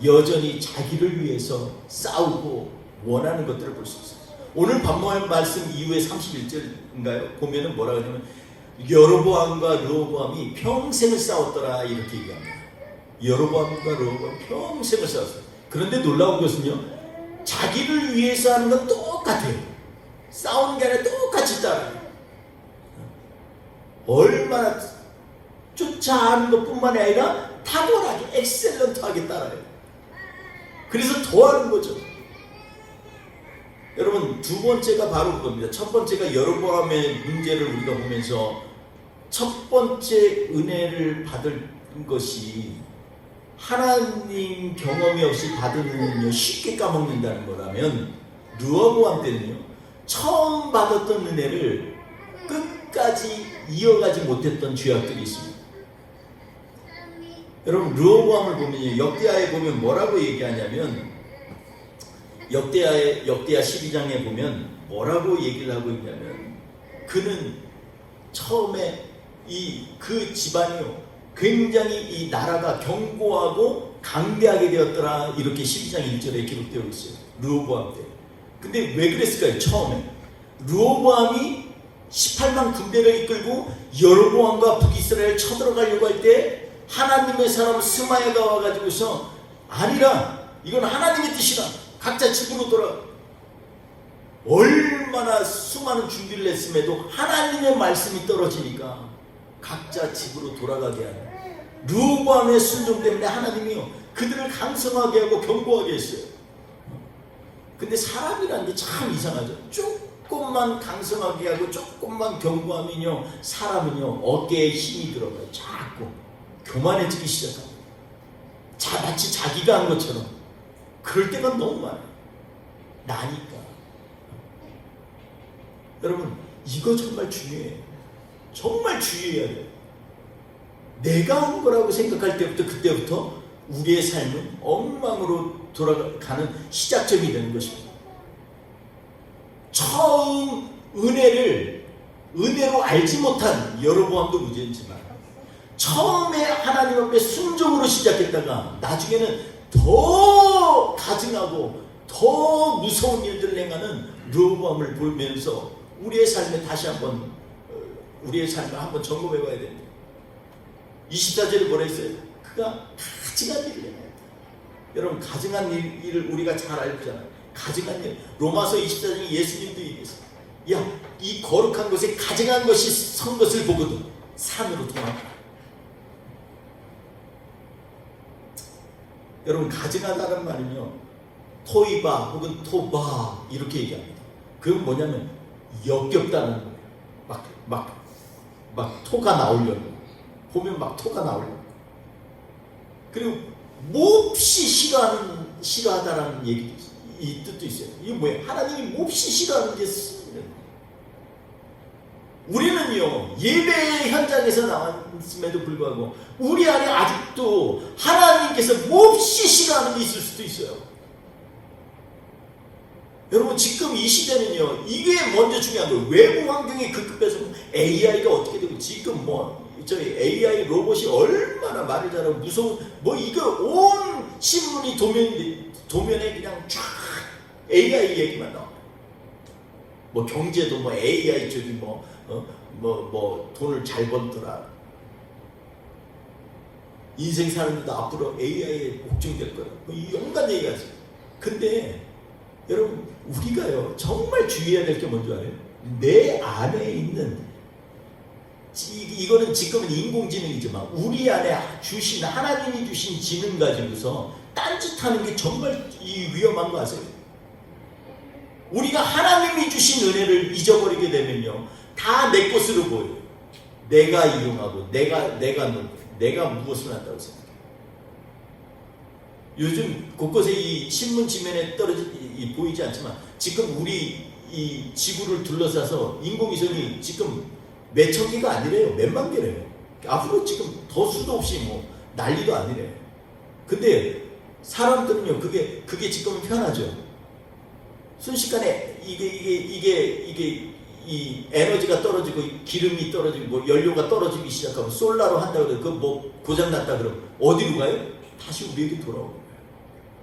여전히 자기를 위해서 싸우고 원하는 것들을 볼 수 있어요. 오늘 반모할 말씀 이후에 31절인가요? 보면은 뭐라 하냐면, 여로보암과 르호보암이 평생을 싸웠더라, 이렇게 얘기합니다. 여로보암과 르호보암 평생을 싸웠어요. 그런데 놀라운 것은요, 자기를 위해서 하는 건 똑같아요. 싸우는 게 아니라 똑같이 따라요. 얼마나 쫓아하는 것뿐만 아니라 탁월하게 엑셀런트하게 따라요. 그래서 더 하는 거죠. 여러분, 두 번째가 바로 그겁니다. 첫 번째가 여로보암의 문제를 우리가 보면서 첫 번째 은혜를 받은 것이 하나님 경험이 없이 받은 은혜는요 쉽게 까먹는다는 거라면, 르호보암 때는요 처음 받았던 은혜를 끝까지 이어가지 못했던 죄악들이 있습니다. 여러분, 르호보암을 보면요, 역대하에 보면 뭐라고 얘기하냐면, 역대하 12장에 보면 뭐라고 얘기를 하고 있냐면, 그는 처음에 그 집안이요 굉장히 이 나라가 견고하고 강대하게 되었더라, 이렇게 12장 1절에 기록되어 있어요. 르호보암 때. 근데 왜 그랬을까요? 처음에 르호보암이 18만 군대를 이끌고 여로보암과 북이스라엘 쳐들어가려고 할 때 하나님의 사람 스마야가 와가지고서 아니라 이건 하나님의 뜻이다. 각자 집으로 돌아. 얼마나 수많은 준비를 했음에도 하나님의 말씀이 떨어지니까 각자 집으로 돌아가게 하는 르호보암의 순종 때문에 하나님이요 그들을 강성하게 하고 견고하게 했어요. 근데 사람이라는 게 참 이상하죠. 조금만 강성하게 하고 조금만 견고하면요 사람은요 어깨에 힘이 들어가요. 자꾸 교만해지기 시작합니다. 마치 자기가 한 것처럼. 그럴 때가 너무 많아요. 나니까. 여러분 이거 정말 중요해요. 정말 주의해야 돼요. 내가 한 거라고 생각할 때부터 그때부터 우리의 삶은 엉망으로 돌아가는 시작점이 되는 것입니다. 처음 은혜로 알지 못한 여로보암도 문제지만 처음에 하나님 앞에 순종으로 시작했다가 나중에는 더 가증하고 더 무서운 일들을 행하는 르호보암을 보면서 우리의 삶을 한번 점검해 봐야 됩니다. 24절에 뭐라 했어요? 그가 가증한 일을 해요. 여러분 가증한 일을 우리가 잘 알잖아요. 가증한 일. 로마서 24장에 예수님도 얘기했어요. 야, 이 거룩한 곳에 가증한 것이 선 것을 보거든 산으로 도망가. 여러분 가증하다는 말은요 토이바 혹은 토바 이렇게 얘기합니다. 그건 뭐냐면 역겹다는 거예요. 막 토가 나오려고 보면 막 토가 나오려고. 그리고 몹시 싫어하다라는 얘기도 있어요. 이 뜻도 있어요. 이게 뭐예요? 하나님이 몹시 싫어하는 게 우리는요 예배 현장에서 나왔음에도 불구하고 우리 안에 아직도 하나님께서 몹시 싫어하는 게 있을 수도 있어요. 여러분 지금 이 시대는요 이게 먼저 중요한 거예요. 외부 환경이 급급해서 AI가 어떻게 되고 지금 저희 AI 로봇이 얼마나 말을 잘하고 무서운 이거 온 신문이 도면에 그냥 쫙 AI 얘기만 나와. 경제도 AI 쪽이 돈을 잘 벌더라. 인생 사는 데도 앞으로 AI에 복종될 거라. 이 온갖 얘기가 있어요. 근데 여러분 우리가요 정말 주의해야 될 게 뭔지 알아요? 내 안에 있는 이거는 지금은 인공지능이지만 우리 안에 하나님이 주신 지능 가지고서 딴짓하는 게 정말 위험한 거 아세요? 우리가 하나님이 주신 은혜를 잊어버리게 되면요 다 내 것으로 보여요. 내가 이용하고 내가 무엇을 한다고 생각해요. 요즘 곳곳에 이 신문 지면에 보이지 않지만 지금 우리 이 지구를 둘러싸서 인공위성이 지금 몇천 개가 아니래요. 몇만 개래요. 앞으로 지금 더 수도 없이 난리도 아니래요. 근데 사람들은요 그게 지금은 편하죠. 순식간에 이게 이 에너지가 떨어지고 기름이 떨어지고 연료가 떨어지기 시작하면 솔라로 한다고 해도 그 고장 났다 그러면 어디로 가요? 다시 우리에게 돌아오는 거예요.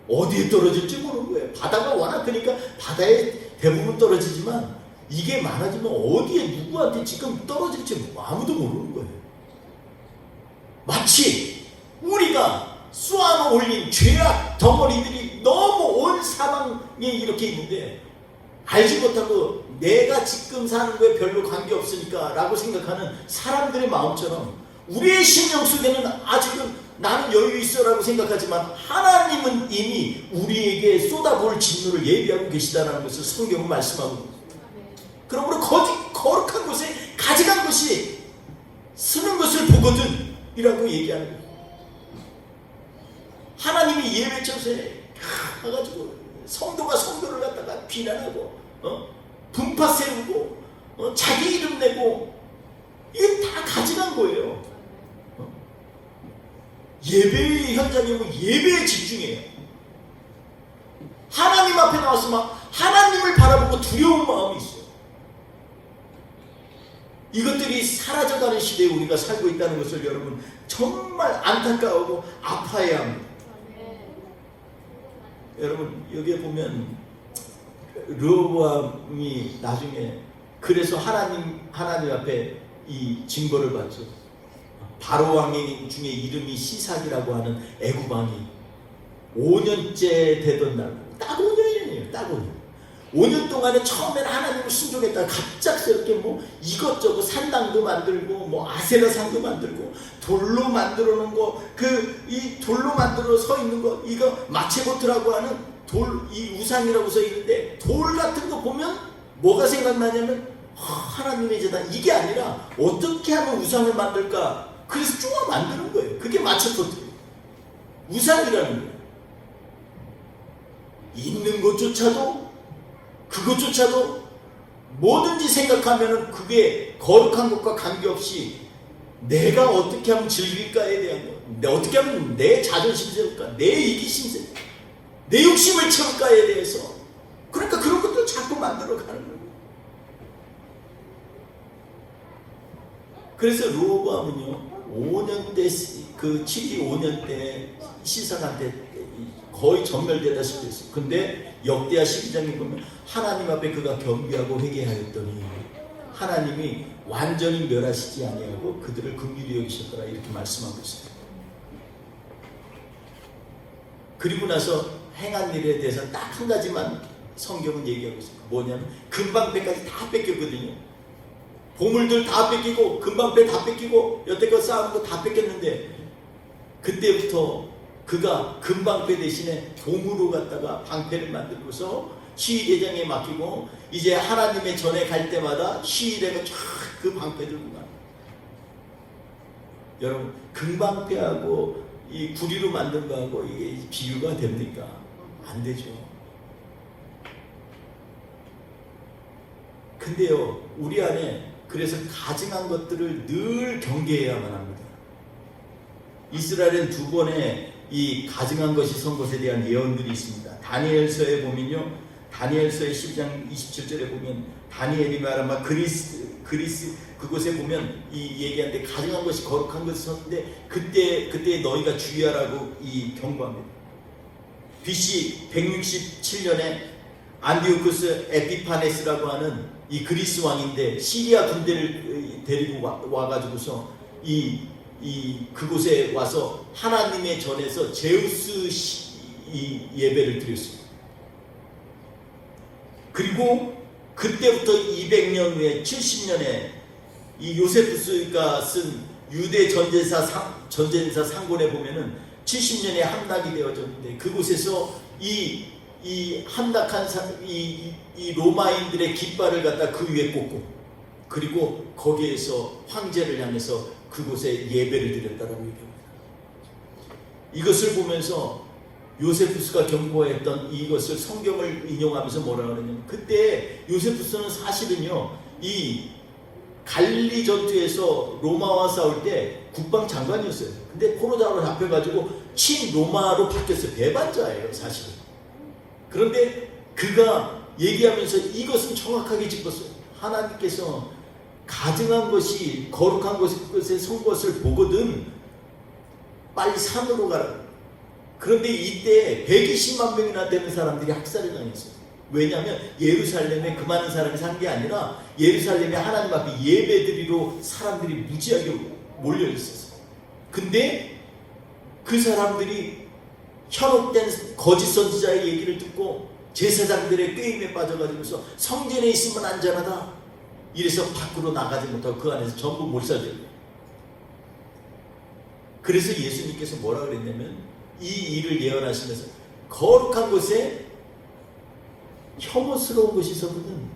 어디에 떨어질지 모르는 거예요. 바다가 워낙 크니까 바다에 대부분 떨어지지만 이게 많아지면 어디에 누구한테 지금 떨어질지 아무도 모르는 거예요. 마치 우리가 쏘아 올린 죄악 덩어리들이 너무 온 사방에 이렇게 있는데 알지 못하고 내가 지금 사는 거에 별로 관계없으니까 라고 생각하는 사람들의 마음처럼 우리의 심령 속에는 아직은 나는 여유 있어 라고 생각하지만 하나님은 이미 우리에게 쏟아부을 진노를 예비하고 계시다는 것을 성경은 말씀하고 있습니다. 그러므로 거룩한 곳에 가져간 것이 쓰는 것을 보거든 이라고 얘기하는 거예요. 하나님이 예배처에 가가지고 성도가 성도를 갖다가 비난하고 분파 세우고 자기 이름 내고 이게 다 가져간 거예요. 예배의 현장이고 예배에 집중해요. 하나님 앞에 나와서 막 하나님을 바라보고 두려운 마음이 있어요. 이것들이 사라져가는 시대에 우리가 살고 있다는 것을 여러분 정말 안타까워하고 아파해야 합니다. 여러분 여기에 보면 르호보암이 나중에 그래서 하나님 앞에 이 증거를 받죠. 바로 왕 중에 이름이 시삭이라고 하는 애굽 왕이 5년째 되던 날, 딱 5년이에요. 딱 5년. 5년 동안에 처음에는 하나님을 순종했다가 갑작스럽게 뭐 이것저것 산당도 만들고 뭐 아세라상도 만들고 돌로 만들어 놓은 거, 이 돌로 만들어 서 있는 거, 이거 마체보트라고 하는 이 우상이라고 써 있는데, 돌 같은 거 보면 뭐가 생각나냐면 하나님의 제단, 이게 아니라 어떻게 하면 우상을 만들까, 그래서 쪼아 만드는 거예요. 그게 마체보트예요. 우상이라는 거예요. 있는 그것조차도 뭐든지 생각하면은 그게 거룩한 것과 관계없이 내가 어떻게 하면 즐길까에 대한 거, 어떻게 하면 내 자존심 세울까, 내 이기심 세울까, 내 욕심을 채울까에 대해서, 그러니까 그런 것들을 자꾸 만들어가는 거예요. 그래서 르호보암은요 5년 때, 그 7이 5년 때 시삭한테 거의 전멸되다시피 했어요. 근데 역대하 12장에 보면 하나님 앞에 그가 겸비하고 회개하였더니 하나님이 완전히 멸하시지 아니하고 그들을 긍휼히 여기셨더라, 이렇게 말씀하고 있어요. 그리고 나서 행한 일에 대해서 딱 한 가지만 성경은 얘기하고 있어요. 뭐냐면 금방패까지 다 뺏겼거든요. 보물들 다 뺏기고 금방패 다 뺏기고 여태껏 쌓은 거 다 뺏겼는데, 그때부터 그가 금방패 대신에 동으로 갖다가 방패를 만들고서 시위대장에 맡기고, 이제 하나님의 전에 갈 때마다 시위대가 쫙 그 방패 들고 가. 여러분, 금방패하고 이 구리로 만든 거하고 이게 비유가 됩니까? 안 되죠. 근데요, 우리 안에 그래서 가증한 것들을 늘 경계해야만 합니다. 이스라엘은 두 번의 이 가증한 것이 선 것에 대한 예언들이 있습니다. 다니엘서에 보면요, 다니엘서의 12장 27절에 보면 다니엘이 말하면 그리스 그곳에 보면 이 얘기하는데, 가증한 것이 거룩한 것이 섰는데 그때 너희가 주의하라고 이 경고합니다. BC 167년에 안디오쿠스 에피파네스라고 하는 이 그리스 왕인데 시리아 군대를 데리고 와가지고서 그곳에 와서 하나님의 전에서 제우스 예배를 드렸습니다. 그리고 그때부터 200년 후에 70년에 이 요세푸스가 쓴 유대 전쟁사 상본에 보면은 70년에 함락이 되어졌는데, 그곳에서 이 함락한 이 로마인들의 깃발을 갖다 그 위에 꽂고, 그리고 거기에서 황제를 향해서 그곳에 예배를 드렸다라고 얘기합니다. 이것을 보면서 요세푸스가 경고했던 이것을 성경을 인용하면서 뭐라 그러냐면, 그때 요세푸스는 사실은요 이 갈릴리 전투에서 로마와 싸울 때 국방장관이었어요. 근데 포로자로 잡혀가지고 친로마로 바뀌었어요. 배반자예요 사실은. 그런데 그가 얘기하면서 이것은 정확하게 짚었어요. 하나님께서 가증한 것이 거룩한 것에 선 것을 보거든 빨리 산으로 가라. 그런데 이때 120만 명이나 되는 사람들이 학살을 당했어요. 왜냐하면 예루살렘에 그 많은 사람이 산 게 아니라 예루살렘에 하나님 앞에 예배드리러 사람들이 무지하게 몰려 있었어요. 근데 그 사람들이 현혹된 거짓 선지자의 얘기를 듣고 제사장들의 꾀임에 빠져가지고서 성전에 있으면 안전하다, 이래서 밖으로 나가지 못하고 그 안에서 전부 몰살돼요. 그래서 예수님께서 뭐라 그랬냐면, 이 일을 예언하시면서 거룩한 곳에 혐오스러운 것이 있었거든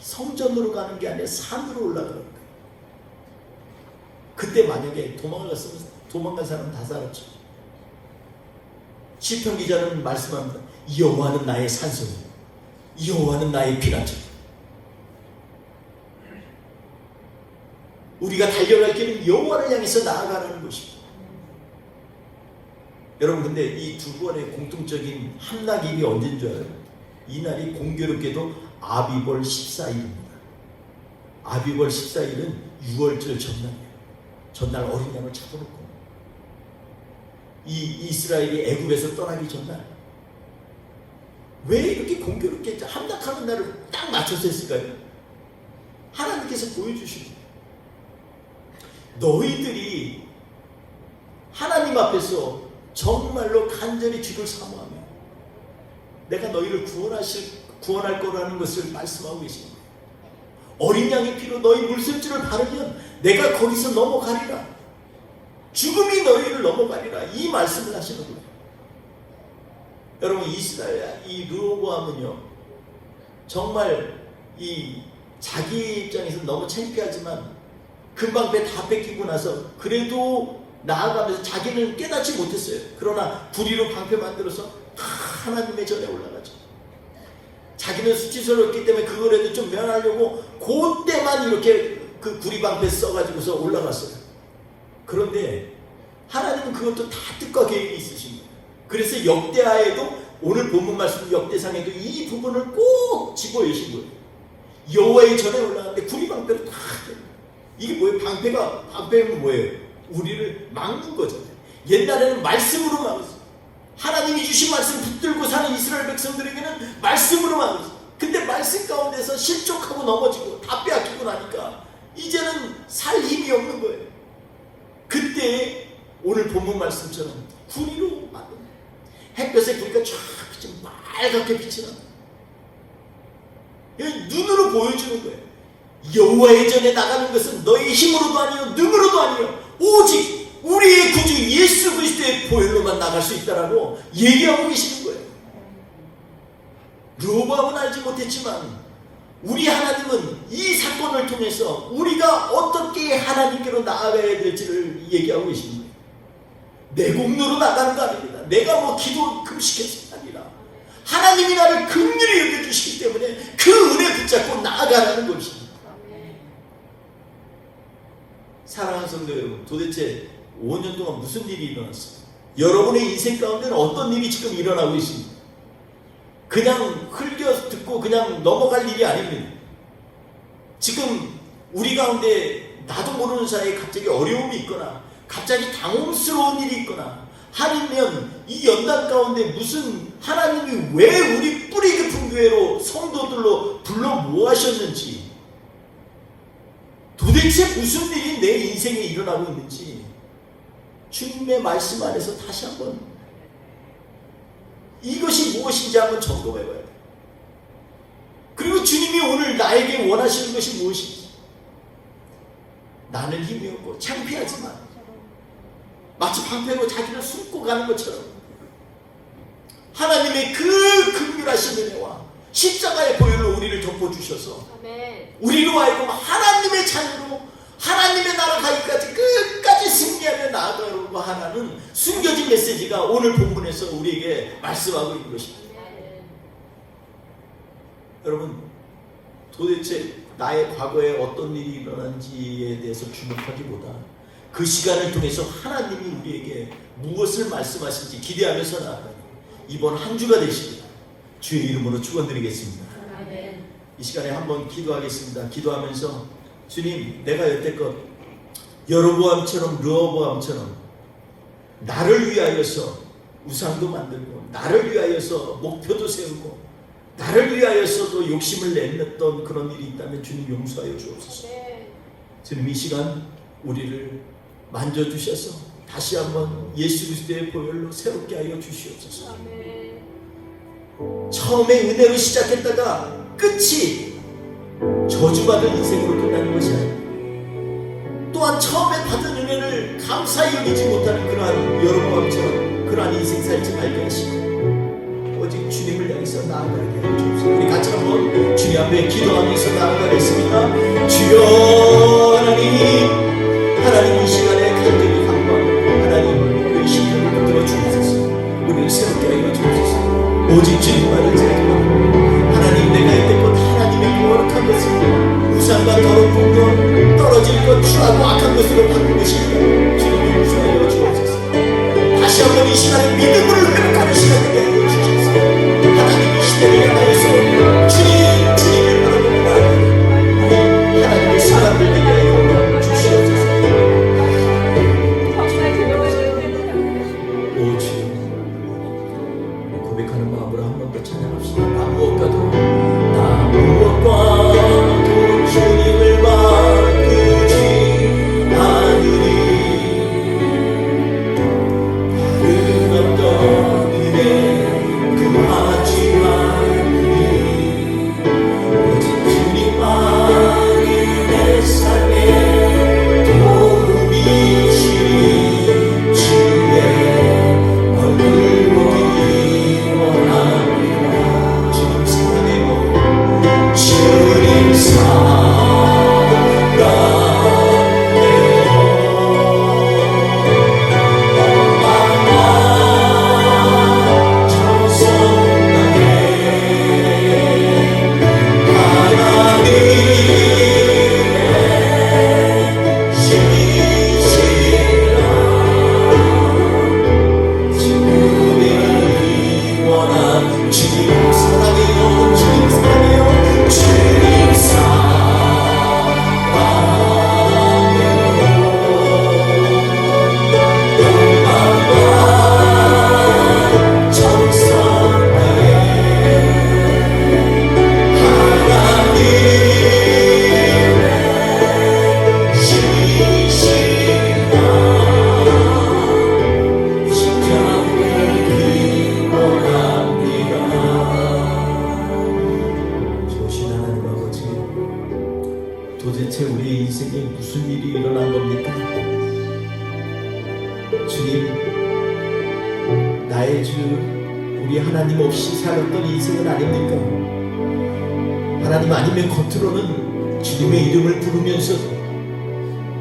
성전으로 가는 게 아니라 산으로 올라가는 거예요. 그때 만약에 도망간 사람은 다 살았죠. 시편 기자는 말씀합니다. 여호와는 나의 산소요, 여호와는 나의 피난처. 우리가 달려갈 길은 여호와를 향해서 나아가는 것입니다. 여러분, 근데 이 두 번의 공통적인 함락일이 언제인 줄 알아요? 이 날이 공교롭게도 아비벌 14일입니다. 아비벌 14일은 6월절 전날이에요. 전날 어린 양을 잡아놓고 이 이스라엘이 애굽에서 떠나기 전날. 왜 이렇게 공교롭게 함락하는 날을 딱 맞춰서 했을까요? 하나님께서 보여주시는 거예요. 너희들이 하나님 앞에서 정말로 간절히 주를 사모하며 내가 너희를 구원할 거라는 것을 말씀하고 계십니다. 어린 양의 피로 너희 물샘줄을 바르면 내가 거기서 넘어가리라. 죽음이 너희를 넘어가리라. 이 말씀을 하시는 거예요. 여러분, 이스라엘 이 르호보암은요, 정말 이 자기 입장에서 너무 창피하지만 금방 배 다 뺏기고 나서 그래도 나아가면서 자기는 깨닫지 못했어요. 그러나 불의로 방패 만들어서 하나님의 전에 올라가죠. 자기는 수치스러웠기 때문에 그거라도 좀 면하려고 그때만 이렇게 그 구리방패 써가지고서 올라갔어요. 그런데 하나님은 그것도 다 뜻과 계획이 있으신 거예요. 그래서 역대하에도 오늘 본문 말씀 역대상에도 이 부분을 꼭 집어여신 거예요. 여호와의 전에 올라갔는데 구리방패로 다 이게 뭐예요? 방패는 뭐예요? 우리를 막는 거잖아요. 옛날에는 말씀으로 막았어요. 하나님이 주신 말씀 붙들고 사는 이스라엘 백성들에게는 말씀으로 막았어요. 근데 말씀 가운데서 실족하고 넘어지고 다 빼앗기고 나니까 이제는 살 힘이 없는 거예요. 그때 오늘 본문 말씀처럼 구리로 만든 거예요. 햇볕에 구리가 쫙 비쳐 빨갛게 빛이 납니다. 눈으로 보여주는 거예요. 여호와의 전에 나가는 것은 너희 힘으로도 아니요 능으로도 아니요 오직 우리의 구주 예수 그리스도의 보혈로만 나갈 수 있다라고 얘기하고 계시는 거예요. 르호보암은 알지 못했지만 우리 하나님은 이 사건을 통해서 우리가 어떻게 하나님께로 나아가야 될지를 얘기하고 계십니다. 내 공로로 나가는 거 아닙니다. 내가 뭐 기도 금식했을 게 아니라 하나님이 나를 긍휼히 여겨주시기 때문에 그 은혜 붙잡고 나아가라는 것입니다. 사랑하는 성도 여러분, 도대체 5년 동안 무슨 일이 일어났어요? 여러분의 인생 가운데는 어떤 일이 지금 일어나고 있습니다. 그냥 흘겨 듣고 그냥 넘어갈 일이 아닙니다. 지금 우리 가운데 나도 모르는 사이에 갑자기 어려움이 있거나 갑자기 당혹스러운 일이 있거나 아니면 이 연단 가운데 무슨 하나님이 왜 우리 뿌리 깊은 교회로 성도들로 불러 모으셨는지 도대체 무슨 일이 내 인생에 일어나고 있는지 주님의 말씀 안에서 다시 한번 이것이 무엇인지 한번 점검해 봐야 돼요. 그리고 주님이 오늘 나에게 원하시는 것이 무엇인지 나는 힘이 없고 창피하지만 마치 방패로 자기를 숨고 가는 것처럼 하나님의 그 긍휼하신 은혜와 십자가의 보혈로 우리를 덮어주셔서 우리로 하여금 하나님의 자녀로 하나님의 나라 가기까지 끝까지 승리하며 나아가려고 하는 숨겨진 메시지가 오늘 본문에서 우리에게 말씀하고 있는 것입니다. 여러분, 도대체 나의 과거에 어떤 일이 일어난지에 대해서 주목하기보다 그 시간을 통해서 하나님이 우리에게 무엇을 말씀하실지 기대하면서 나아가는 이번 한 주가 되십니다. 주의 이름으로 축원드리겠습니다. 이 시간에 한번 기도하겠습니다. 기도하면서 주님, 내가 여태껏 여로보암처럼 르호보암처럼 나를 위하여서 우상도 만들고 나를 위하여서 목표도 세우고 나를 위하여서도 욕심을 냈던 그런 일이 있다면 주님 용서하여 주옵소서. 주님, 이 시간 우리를 만져주셔서 다시 한번 예수 그리스도의 보혈로 새롭게 하여 주시옵소서. 처음에 은혜로 시작했다가 끝이 저주받은 인생으로 끝나는 것이 아니고 또한 처음에 받은 은혜를 감사히 여기지 못하는 그러한 여러분처럼 그러한 인생 살지 말게 하시고 오직 주님을 향해서 나아가게 하여 주옵소서. 우리 같이 한번 주님 앞에 기도하면서 나아가겠습니다. 주여 하나님 이 시간에 간절히 간구하고 하나님 우리의 심령을 붙들어 주옵소서. 우리를 새롭게 하여 주옵소서. 오직 주님만을 자기만 하나님, 내가 이때껏 하나님의 거룩한 것을 우상과 더럽은 것, 떨어질 것, 추하고 악한 것으로 바꾼 것입니다. 주님이 용서하여 주옵소서. 다시 한번 이 시간에 믿음을 회복하는 시간이 되게 하여 주옵소서. 하나님, 이 시대를 향하여서 주님을 바라보고 나아가는 우리 하나님의 사람들 되게 하여 주시옵소서. 오 주여, 고백하는 마음으로 한 번 더 찬양합시다. 나 무엇과도 주님을 인생에 무슨 일이 일어난 겁니까? 주님, 나의 주 우리 하나님 없이 살았던 인생은 아닙니까? 하나님 아니면 겉으로는 주님의 이름을 부르면서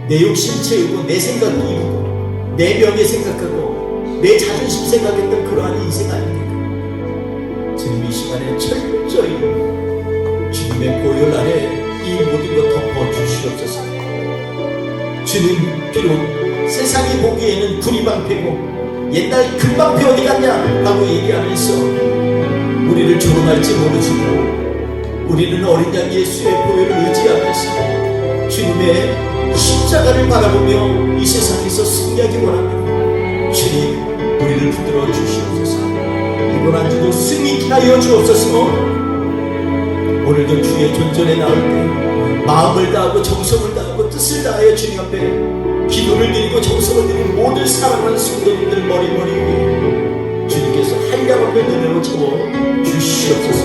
내 욕심 채우고 내 생각 이루고 내 명예 생각하고 내 자존심 생각했던 그러한 인생 아닙니까? 주님 이 시간에 철저히 주님의 보혈 아래 이 모든 것 덮어주시옵소서. 주님, 비록 세상이 보기에는 구리방패고 옛날 금방패 어디 갔냐 라고 얘기하면서 우리를 조롱할지 모르지만 우리는 어린 양 예수의 보혈을 의지하면서 주님의 십자가를 바라보며 이 세상에서 승리하기 원합니다. 주님, 우리를 붙들어 주시옵소서. 이번 한 주도 승리케 하여 주옵소서. 오늘도 주의 존전에 나올 때 마음을 다하고 정성을 다하고 뜻을 다하여 주님 앞에 기도를 드리고 정성을 드리는 모든 사랑하는 성도님들 머리머리 위에 주님께서 한량없는 은혜로 채워 주시옵소서.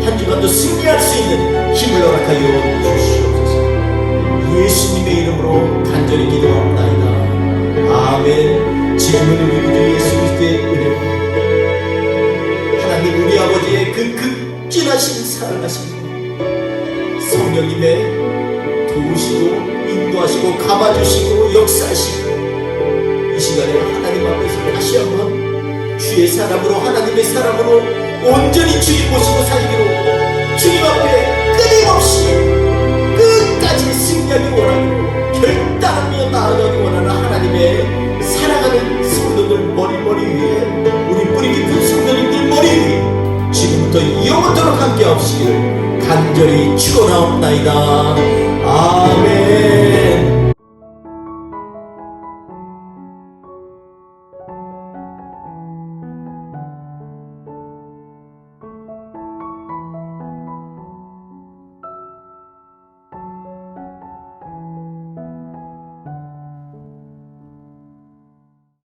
한 주간도 승리할 수 있는 힘을 허락하여 주시옵소서. 예수님의 이름으로 간절히 기도합나이다. 아멘. 지금은 우리 구주 예수 그리스도의 은혜로 하나님 우리 아버지의 그 극진하신 사랑하심 성령님의 도우시고 인도하시고 감아주시고 역사하시고 이 시간에 하나님 앞에서 다시 한번 주의 사람으로 하나님의 사람으로 온전히 주님 모시고 살기로 주님 앞에 끊임없이 끝까지 승리하기 원하고 결단하며 나아가기 원하는 하나님의 사랑하는 성도들 머리 위에 우리 뿌리 깊은 성도님들 머리 위에 지금부터 영원토록 함께 하시기를 간절히 축원하옵나이다. 아멘.